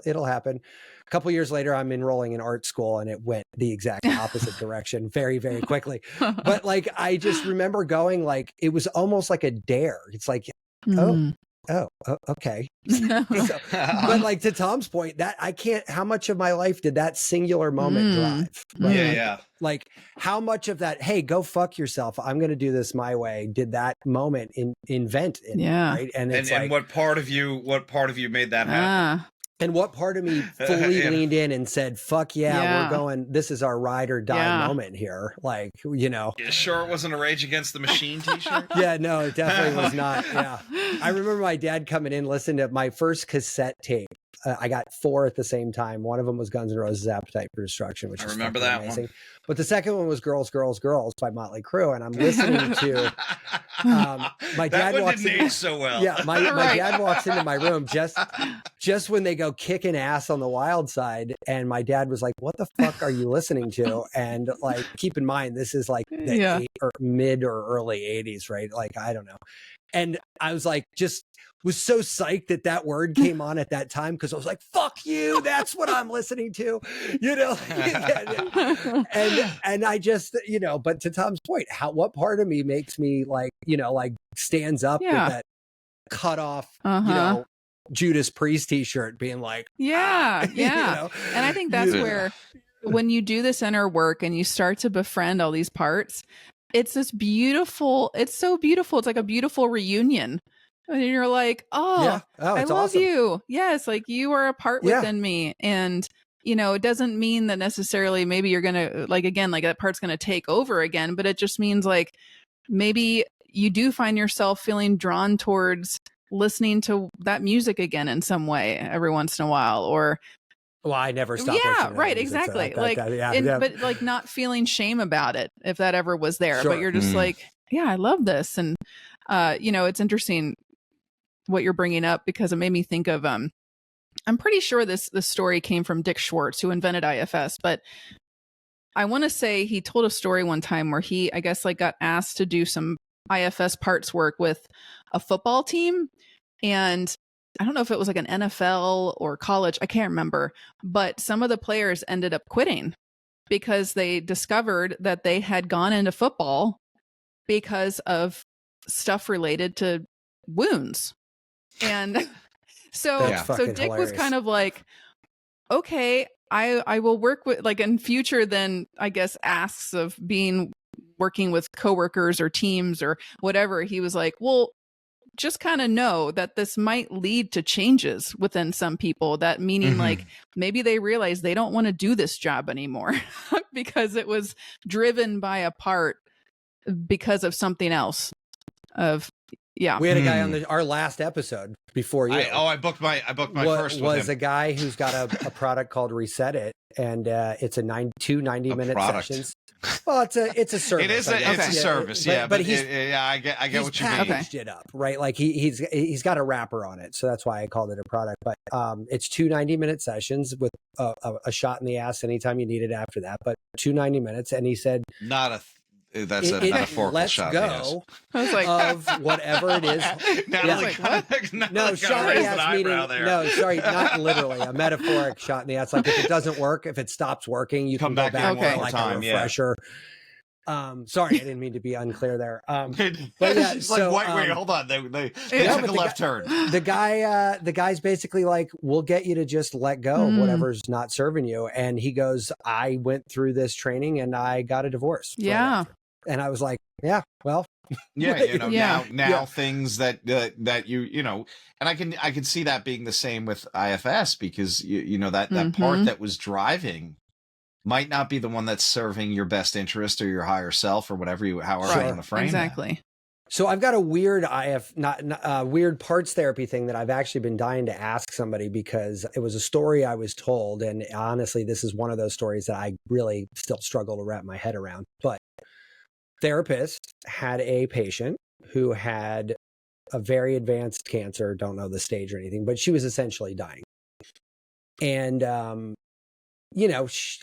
[SPEAKER 1] it'll happen. A couple of years later, I'm enrolling in art school and it went the exact opposite direction very, very quickly. But like, I just remember going like, it was almost like a dare. It's like, oh, okay. But like to Tom's point, that I can't, how much of my life did that singular moment drive? Right?
[SPEAKER 3] Yeah.
[SPEAKER 1] Like how much of that, hey, go fuck yourself, I'm going to do this my way, did that moment invent in me, right? And it's
[SPEAKER 3] and what part of you made that happen?
[SPEAKER 1] And what part of me fully leaned in and said, fuck we're going, this is our ride or die moment here. Like, you know.
[SPEAKER 3] You sure it wasn't a Rage Against the Machine t-shirt?
[SPEAKER 1] Yeah, no, it definitely was not. Yeah. I remember my dad coming in, listening to my first cassette tape. I got 4 at the same time. One of them was Guns N' Roses' Appetite for Destruction, which I remember that amazing. But the second one was Girls, Girls, Girls by Motley Crue. And I'm listening to My dad
[SPEAKER 3] that one
[SPEAKER 1] walks
[SPEAKER 3] didn't
[SPEAKER 1] in,
[SPEAKER 3] age so well.
[SPEAKER 1] Yeah, my dad walks into my room just when they go kicking ass on the Wild Side, and my dad was like, "What the fuck are you listening to?" And like, keep in mind, this is like the mid or early '80s, right? Like, I don't know. And I was like, was so psyched that word came on at that time, because I was like, "Fuck you, that's what I'm listening to," you know. and I just, but to Tom's point, what part of me makes me like, like stands up with that cut off, Judas Priest t-shirt, being like,
[SPEAKER 2] and I think that's where, when you do this inner work and you start to befriend all these parts, it's so beautiful. It's like a beautiful reunion. And you're like, I love awesome. You. Yes, like you are a part within me. And, it doesn't mean that necessarily maybe you're going to, like, again, like that part's going to take over again, but it just means like maybe you do find yourself feeling drawn towards listening to that music again in some way every once in a while, or
[SPEAKER 1] well, I never stopped.
[SPEAKER 2] Yeah, right, exactly. So but like not feeling shame about it if that ever was there. Sure. But you're just like, yeah, I love this. And it's interesting what you're bringing up, because it made me think of I'm pretty sure this story came from Dick Schwartz, who invented IFS, but I want to say he told a story one time where he, I guess, like got asked to do some IFS parts work with a football team, and I don't know if it was like an NFL or college, I can't remember, but some of the players ended up quitting because they discovered that they had gone into football because of stuff related to wounds. And so Dick hilarious. Was kind of like, okay, I will work with, like, in future then, I guess, asks of working with coworkers or teams or whatever. He was like, well, just kind of know that this might lead to changes within some people, that meaning like maybe they realize they don't want to do this job anymore because it was driven by a part because of something else. We
[SPEAKER 1] had a guy on our last episode before you.
[SPEAKER 3] I booked my first with him.
[SPEAKER 1] A guy who's got a product called Reset It, and it's two 90-minute sessions. Well, it's a service.
[SPEAKER 3] It is a service, but I get what you mean.
[SPEAKER 1] Packaged it up, right? Like he's got a wrapper on it, so that's why I called it a product. But it's two 90-minute sessions with a shot in the ass anytime you need it after that. But 2 90 minutes, and he said
[SPEAKER 3] that's a metaphorical shot.
[SPEAKER 1] Let's go. I was like, of whatever it is.
[SPEAKER 3] Natalie,
[SPEAKER 1] no, shot in the ass meaning, no, sorry, not literally a metaphoric shot in the ass. Like if it doesn't work, if it stops working, you
[SPEAKER 3] come
[SPEAKER 1] can go back
[SPEAKER 3] one
[SPEAKER 1] like
[SPEAKER 3] time,
[SPEAKER 1] a refresher. Sorry, I didn't mean to be unclear there. But yeah, so
[SPEAKER 3] wait, hold on. They took a left turn.
[SPEAKER 1] The guy's basically like, we'll get you to just let go of whatever's not serving you. And he goes, I went through this training and I got a divorce.
[SPEAKER 2] Yeah.
[SPEAKER 1] And I was like, yeah, well,
[SPEAKER 3] now things that and I can see that being the same with IFS, because that part that was driving might not be the one that's serving your best interest or your higher self or whatever however you want to frame
[SPEAKER 2] exactly
[SPEAKER 3] that.
[SPEAKER 1] So I've got a weird weird parts therapy thing that I've actually been dying to ask somebody, because it was a story I was told, and honestly, this is one of those stories that I really still struggle to wrap my head around. But therapist had a patient who had a very advanced cancer, don't know the stage or anything, but she was essentially dying. And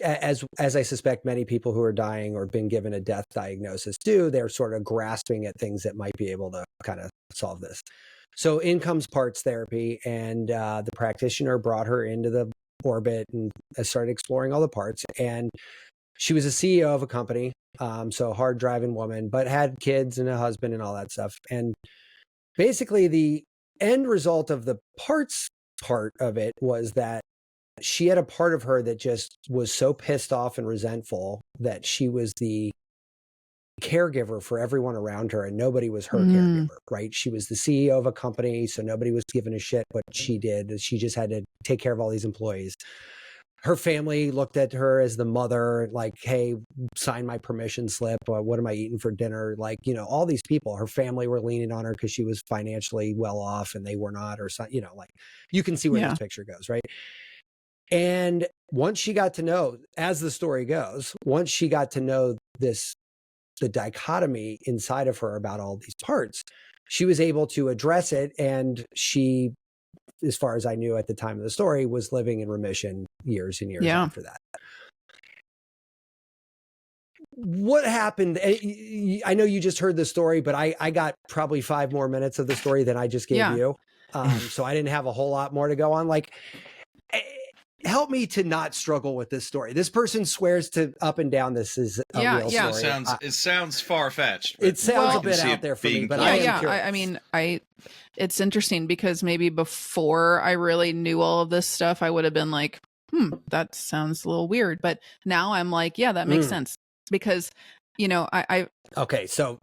[SPEAKER 1] as I suspect many people who are dying or been given a death diagnosis do, they're sort of grasping at things that might be able to kind of solve this. So in comes parts therapy, and the practitioner brought her into the orbit and started exploring all the parts. And she was a CEO of a company, so hard driving woman, but had kids and a husband and all that stuff. And basically the end result of the parts part of it was that she had a part of her that just was so pissed off and resentful that she was the caregiver for everyone around her, and nobody was her caregiver, right? She was the CEO of a company, so nobody was giving a shit what she did. She just had to take care of all these employees. Her family looked at her as the mother, like, hey, sign my permission slip. What am I eating for dinner? Like, all these people, her family were leaning on her because she was financially well off and they were not, or something, like you can see where this picture goes, right? And once she got to know, as the story goes, once she got to know this the dichotomy inside of her about all these parts, she was able to address it. And she, as far as I knew at the time of the story, was living in remission years and years after that. What happened? I know you just heard the story, but I got probably 5 more minutes of the story than I just gave you. So I didn't have a whole lot more to go on. Like, help me to not struggle with this story. This person swears to up and down this is a real story.
[SPEAKER 3] It sounds far-fetched.
[SPEAKER 1] It sounds a bit out there for me, but I am curious.
[SPEAKER 2] I mean, it's interesting because maybe before I really knew all of this stuff, I would have been like, that sounds a little weird. But now I'm like, yeah, that makes sense. Because, you know,
[SPEAKER 1] okay, so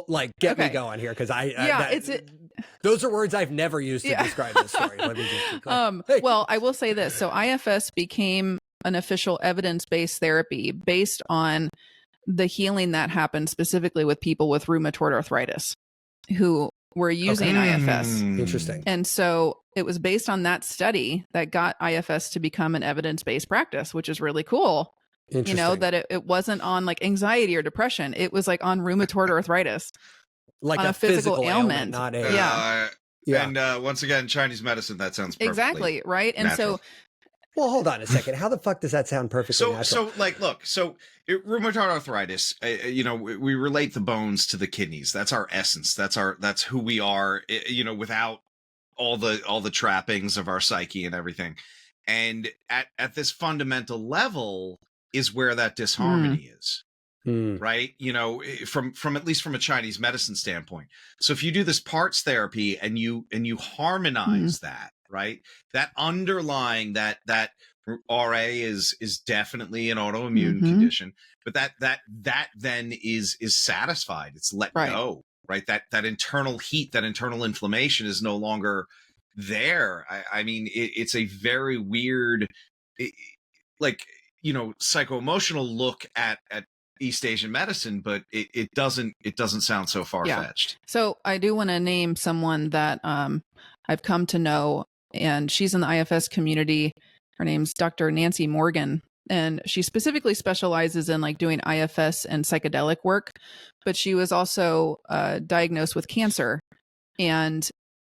[SPEAKER 1] like get me going here, because those are words I've never used to describe this story. Let me just be clear.
[SPEAKER 2] Well, I will say this. So IFS became an official evidence-based therapy based on the healing that happened specifically with people with rheumatoid arthritis who were using IFS.
[SPEAKER 1] Interesting.
[SPEAKER 2] And so it was based on that study that got IFS to become an evidence-based practice, which is really cool. You know, that it wasn't on like anxiety or depression. It was like on rheumatoid arthritis.
[SPEAKER 1] Like a physical ailment, not
[SPEAKER 3] a... And once again, Chinese medicine, that sounds perfectly
[SPEAKER 2] exactly right. And
[SPEAKER 3] natural.
[SPEAKER 2] so,
[SPEAKER 1] well, hold on a second. How the fuck does that sound perfectly natural?
[SPEAKER 3] So like, look, rheumatoid arthritis, you know, we relate the bones to the kidneys. That's our essence. That's who we are, you know, without all the trappings of our psyche and everything. And at this fundamental level is where that disharmony is. Right. You know, from at least from a Chinese medicine standpoint. So if you do this parts therapy and you harmonize that, right, that underlying that RA is definitely an autoimmune condition, but that then is satisfied. It's let go, right? That internal heat, that internal inflammation is no longer there. I mean, it's a very weird, like, you know, psycho-emotional look at East Asian medicine, but it doesn't sound so far-fetched.
[SPEAKER 2] So I do want to name someone that I've come to know, and she's in the IFS community. Her name's Dr. Nancy Morgan, and she specifically specializes in like doing IFS and psychedelic work, but she was also diagnosed with cancer, and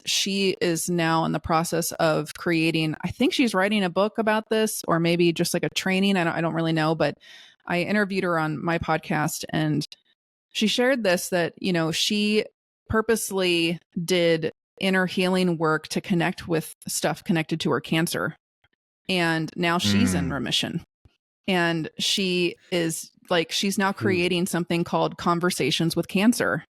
[SPEAKER 2] she is now in the process of creating, I think she's writing a book about this, or maybe just like a training. I don't really know, but I interviewed her on my podcast, and she shared this, that, you know, she purposely did inner healing work to connect with stuff connected to her cancer. And now she's in remission. And she is like, she's now creating something called Conversations with Cancer.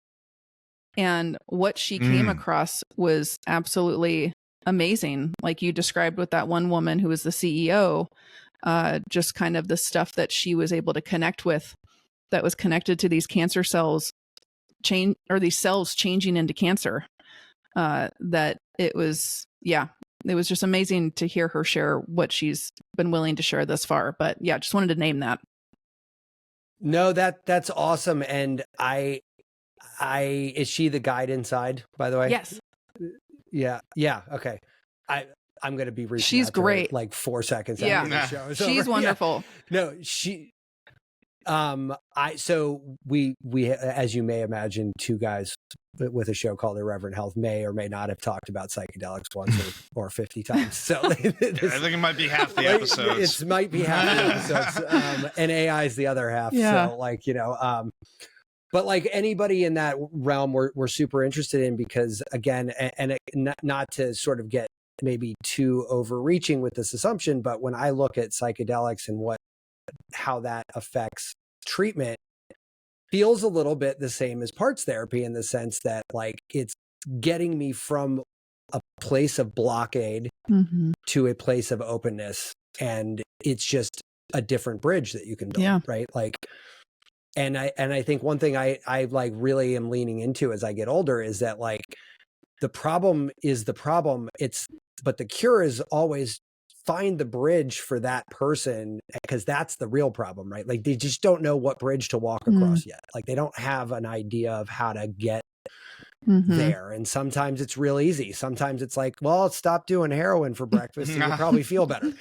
[SPEAKER 2] And what she came across was absolutely amazing. Like you described with that one woman who was the CEO, just kind of the stuff that she was able to connect with that was connected to these cancer cells these cells changing into cancer. That it was just amazing to hear her share what she's been willing to share thus far. But yeah, just wanted to name that.
[SPEAKER 1] No, that's awesome. And is she the guide inside, by the way?
[SPEAKER 2] Yes.
[SPEAKER 1] Yeah. Okay. I'm going to be reaching
[SPEAKER 2] She's
[SPEAKER 1] out to
[SPEAKER 2] great.
[SPEAKER 1] her like 4 seconds after the show.
[SPEAKER 2] She's wonderful.
[SPEAKER 1] No, so we, as you may imagine, 2 guys with a show called Irreverent Health may or may not have talked about psychedelics once or 50 times. So I
[SPEAKER 3] think it might be half the episodes.
[SPEAKER 1] It might be half the episodes. And AI is the other half.
[SPEAKER 2] Yeah.
[SPEAKER 1] So like, you know, but like anybody in that realm, we're super interested in, because again, and not to sort of get maybe too overreaching with this assumption, but when I look at psychedelics and how that affects treatment, feels a little bit the same as parts therapy, in the sense that like it's getting me from a place of blockade to a place of openness, and it's just a different bridge that you can build, right? Like, and I think one thing I like really am leaning into as I get older is that like the problem is the problem, but the cure is always find the bridge for that person, because that's the real problem, right? Like they just don't know what bridge to walk across yet. Like they don't have an idea of how to get there. And sometimes it's real easy. Sometimes it's like, well, stop doing heroin for breakfast and you'll probably feel better.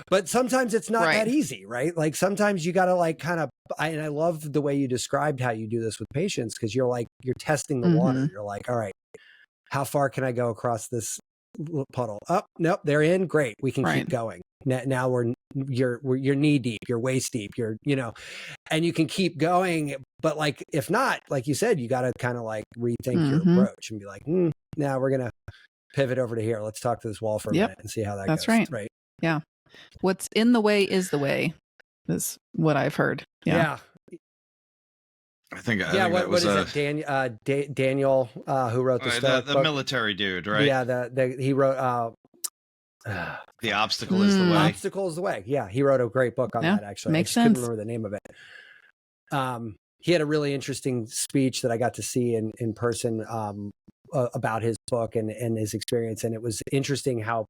[SPEAKER 1] But sometimes it's not that easy, right? Like sometimes you got to like kind of, and I love the way you described how you do this with patients, because you're like, you're testing the water. You're like, all right, how far can I go across this puddle? Oh, nope, they're in. Great. We can keep going. Now you're knee deep, you're waist deep, and you can keep going. But like, if not, like you said, you got to kind of like rethink your approach and be like, now we're going to pivot over to here. Let's talk to this wall for a minute and see how that goes.
[SPEAKER 2] That's right. Yeah. What's in the way is the way, is what I've heard. Yeah.
[SPEAKER 3] I think
[SPEAKER 1] what is it? Daniel, who wrote the Stoic
[SPEAKER 3] the
[SPEAKER 1] book?
[SPEAKER 3] Military dude, right?
[SPEAKER 1] Yeah. He wrote,
[SPEAKER 3] The Obstacle is the Way.
[SPEAKER 1] Obstacle is the Way. Yeah. He wrote a great book on that, actually.
[SPEAKER 2] Makes
[SPEAKER 1] I just
[SPEAKER 2] sense.
[SPEAKER 1] couldn't remember the name of it. He had a really interesting speech that I got to see in person about his book and his experience. And it was interesting how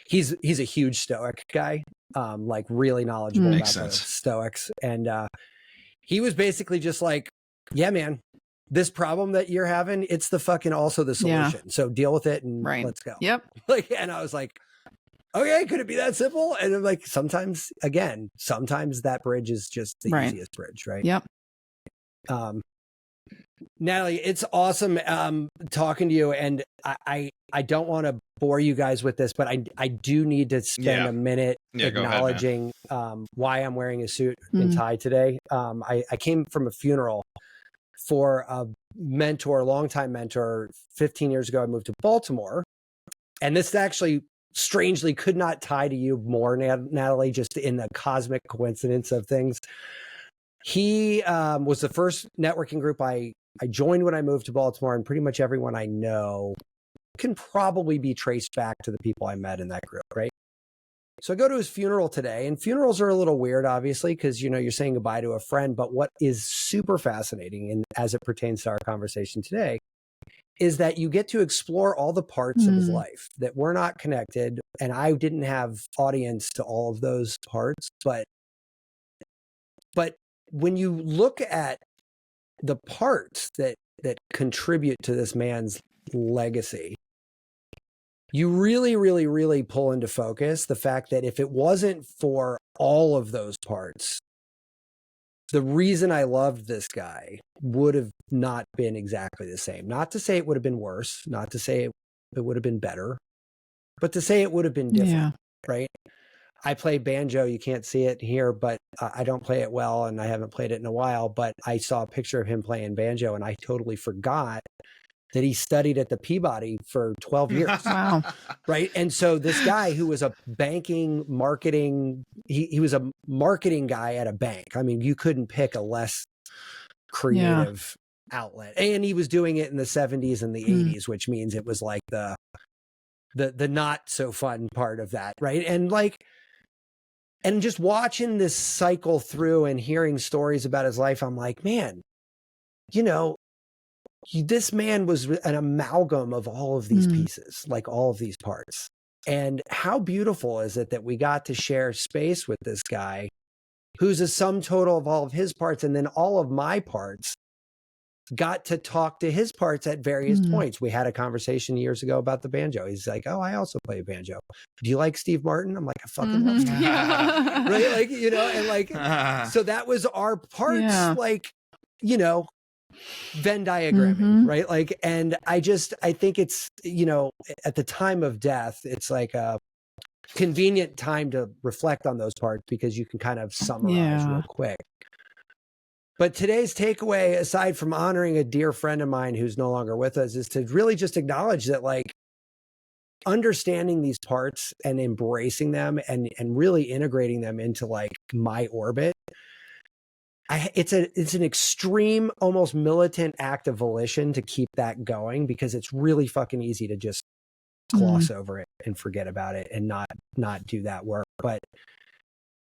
[SPEAKER 1] he's a huge Stoic guy, like really knowledgeable about the Stoics. And he was basically just like, yeah, man, this problem that you're having, it's also the solution. Yeah. So deal with it and let's go.
[SPEAKER 2] Yep.
[SPEAKER 1] And I was like, okay, could it be that simple? And I'm like, sometimes that bridge is just the easiest bridge, right?
[SPEAKER 2] Yep.
[SPEAKER 1] Natalie, it's awesome talking to you, and I don't want to bore you guys with this, but I do need to spend a minute acknowledging why I'm wearing a suit and tie today. I came from a funeral for a longtime mentor. 15 years ago, I moved to Baltimore, and this actually strangely could not tie to you more, Natalie, just in the cosmic coincidence of things. He was the first networking group I joined when I moved to Baltimore, and pretty much everyone I know can probably be traced back to the people I met in that group, right? So I go to his funeral today, and funerals are a little weird, obviously, because, you're saying goodbye to a friend. But what is super fascinating, and as it pertains to our conversation today, is that you get to explore all the parts of his life that were not connected. And I didn't have audience to all of those parts, but when you look at the parts that contribute to this man's legacy, you really, really, really pull into focus the fact that if it wasn't for all of those parts, the reason I loved this guy would have not been exactly the same. Not to say it would have been worse, not to say it would have been better, but to say it would have been different, right? I play banjo. You can't see it here, but I don't play it well, and I haven't played it in a while. But I saw a picture of him playing banjo, and I totally forgot that he studied at the Peabody for 12 years.
[SPEAKER 2] Wow.
[SPEAKER 1] Right. And so this guy who was a banking marketing, he was a marketing guy at a bank. I mean, you couldn't pick a less creative outlet. And he was doing it in the 70s and the 80s, which means it was like the not so fun part of that. Right. And just watching this cycle through and hearing stories about his life, I'm like, man, this man was an amalgam of all of these pieces, like all of these parts. And how beautiful is it that we got to share space with this guy who's a sum total of all of his parts, and then all of my parts got to talk to his parts at various points. We had a conversation years ago about the banjo. He's like, oh, I also play banjo. Do you like Steve Martin? I'm like, I fucking love Steve Martin. Right? And so that was our parts, Venn diagramming, right? And I think it's, at the time of death, it's like a convenient time to reflect on those parts because you can kind of summarize real quick. But today's takeaway, aside from honoring a dear friend of mine who's no longer with us, is to really just acknowledge that, understanding these parts and embracing them and really integrating them into my orbit. It's an extreme, almost militant act of volition to keep that going, because it's really fucking easy to just gloss over it and forget about it and not do that work. But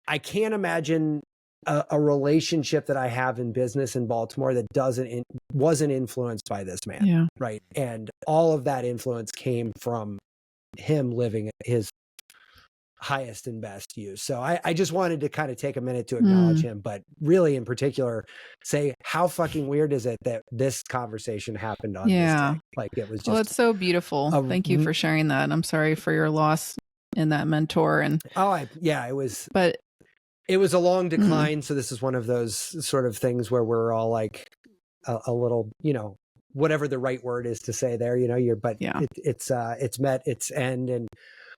[SPEAKER 1] I can't imagine a relationship that I have in business in Baltimore that wasn't influenced by this man, right? And all of that influence came from him living his highest and best use. So I just wanted to kind of take a minute to acknowledge him, but really in particular say, how fucking weird is it that this conversation happened on this day? Like it was just,
[SPEAKER 2] well, it's so beautiful. Thank you for sharing that. I'm sorry for your loss in that mentor. And
[SPEAKER 1] it was a long decline. So this is one of those sort of things where we're all like a little, whatever the right word is to say there, it's met its end.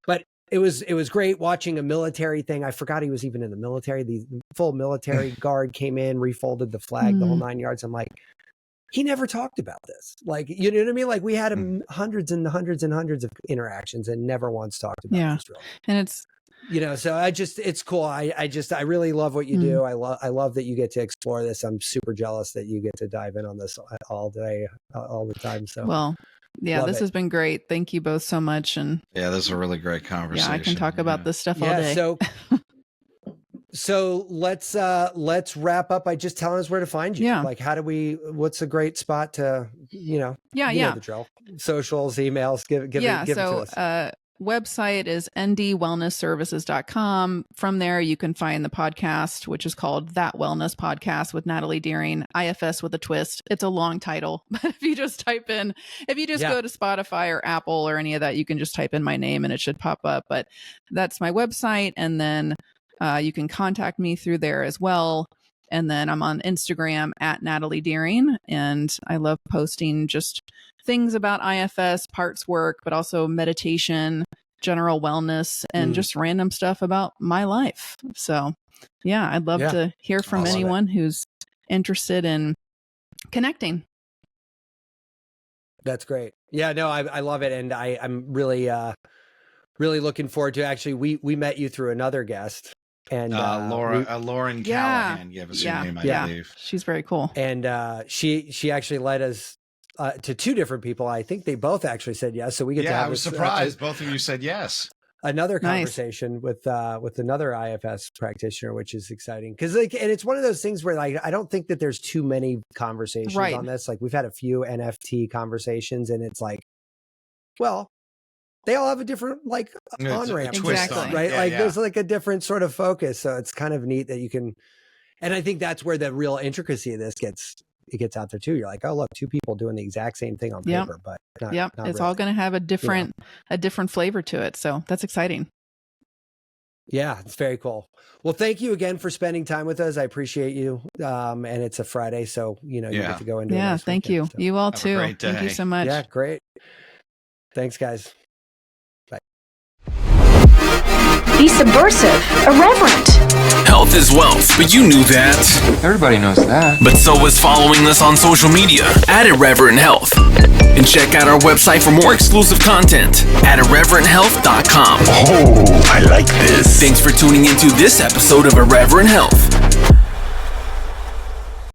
[SPEAKER 1] But it was great watching a military thing. I forgot he was even in the military. The full military guard came in, refolded the flag, the whole 9 yards. I'm like, he never talked about this. Like, you know what I mean? Like we had hundreds and hundreds and hundreds of interactions and never once talked about this drill.
[SPEAKER 2] And it's,
[SPEAKER 1] so it's cool. I really love what you do. I love that you get to explore this. I'm super jealous that you get to dive in on this all day, all the time. So,
[SPEAKER 2] well, this has been great. Thank you both so much. And
[SPEAKER 3] this is a really great conversation.
[SPEAKER 2] Yeah, I can talk about this stuff all day.
[SPEAKER 1] So let's wrap up by just telling us where to find you. Like, what's a great spot to, know the drill, socials, emails, give it to us.
[SPEAKER 2] Website is ndwellnessservices.com. From there, you can find the podcast, which is called That Wellness Podcast with Natalie Deering, IFS with a twist. It's a long title, but if you just go to Spotify or Apple or any of that, you can just type in my name and it should pop up. But that's my website. And then you can contact me through there as well. And then I'm on Instagram at Natalie Deering, and I love posting just things about IFS, parts work, but also meditation, general wellness, and just random stuff about my life. So I'd love to hear from anyone who's interested in connecting.
[SPEAKER 1] That's great. Yeah, no, I love it. And I'm really, really looking forward to actually, we met you through another guest. And
[SPEAKER 3] Lauren Callahan gave us her name, I believe.
[SPEAKER 2] She's very cool.
[SPEAKER 1] And she actually led us to two different people. I think they both actually said yes. So we get to have
[SPEAKER 3] I was surprised both of you said yes.
[SPEAKER 1] Another conversation with another IFS practitioner, which is exciting because and it's one of those things where I don't think that there's too many conversations on this. Like we've had a few NFT conversations, and it's like, well, they all have a different on-ramp,
[SPEAKER 2] exactly.
[SPEAKER 1] right? There's like a different sort of focus. So it's kind of neat that you can, and I think that's where the real intricacy of this gets out there too. You're like, oh, look, two people doing the exact same thing on paper, but not
[SPEAKER 2] it's
[SPEAKER 1] really.
[SPEAKER 2] all going to have a different flavor to it. So that's exciting.
[SPEAKER 1] Yeah, it's very cool. Well, thank you again for spending time with us. I appreciate you. And it's a Friday, so you get to go into
[SPEAKER 2] nice thank
[SPEAKER 1] weekend,
[SPEAKER 2] you. You all too. Thank you so much.
[SPEAKER 1] Yeah, great. Thanks, guys.
[SPEAKER 4] Be subversive, irreverent.
[SPEAKER 5] Health is wealth, but you knew that.
[SPEAKER 6] Everybody knows that.
[SPEAKER 5] But so is following us on social media at Irreverent Health. And check out our website for more exclusive content at irreverenthealth.com.
[SPEAKER 6] Oh, I like this.
[SPEAKER 5] Thanks for tuning into this episode of Irreverent Health.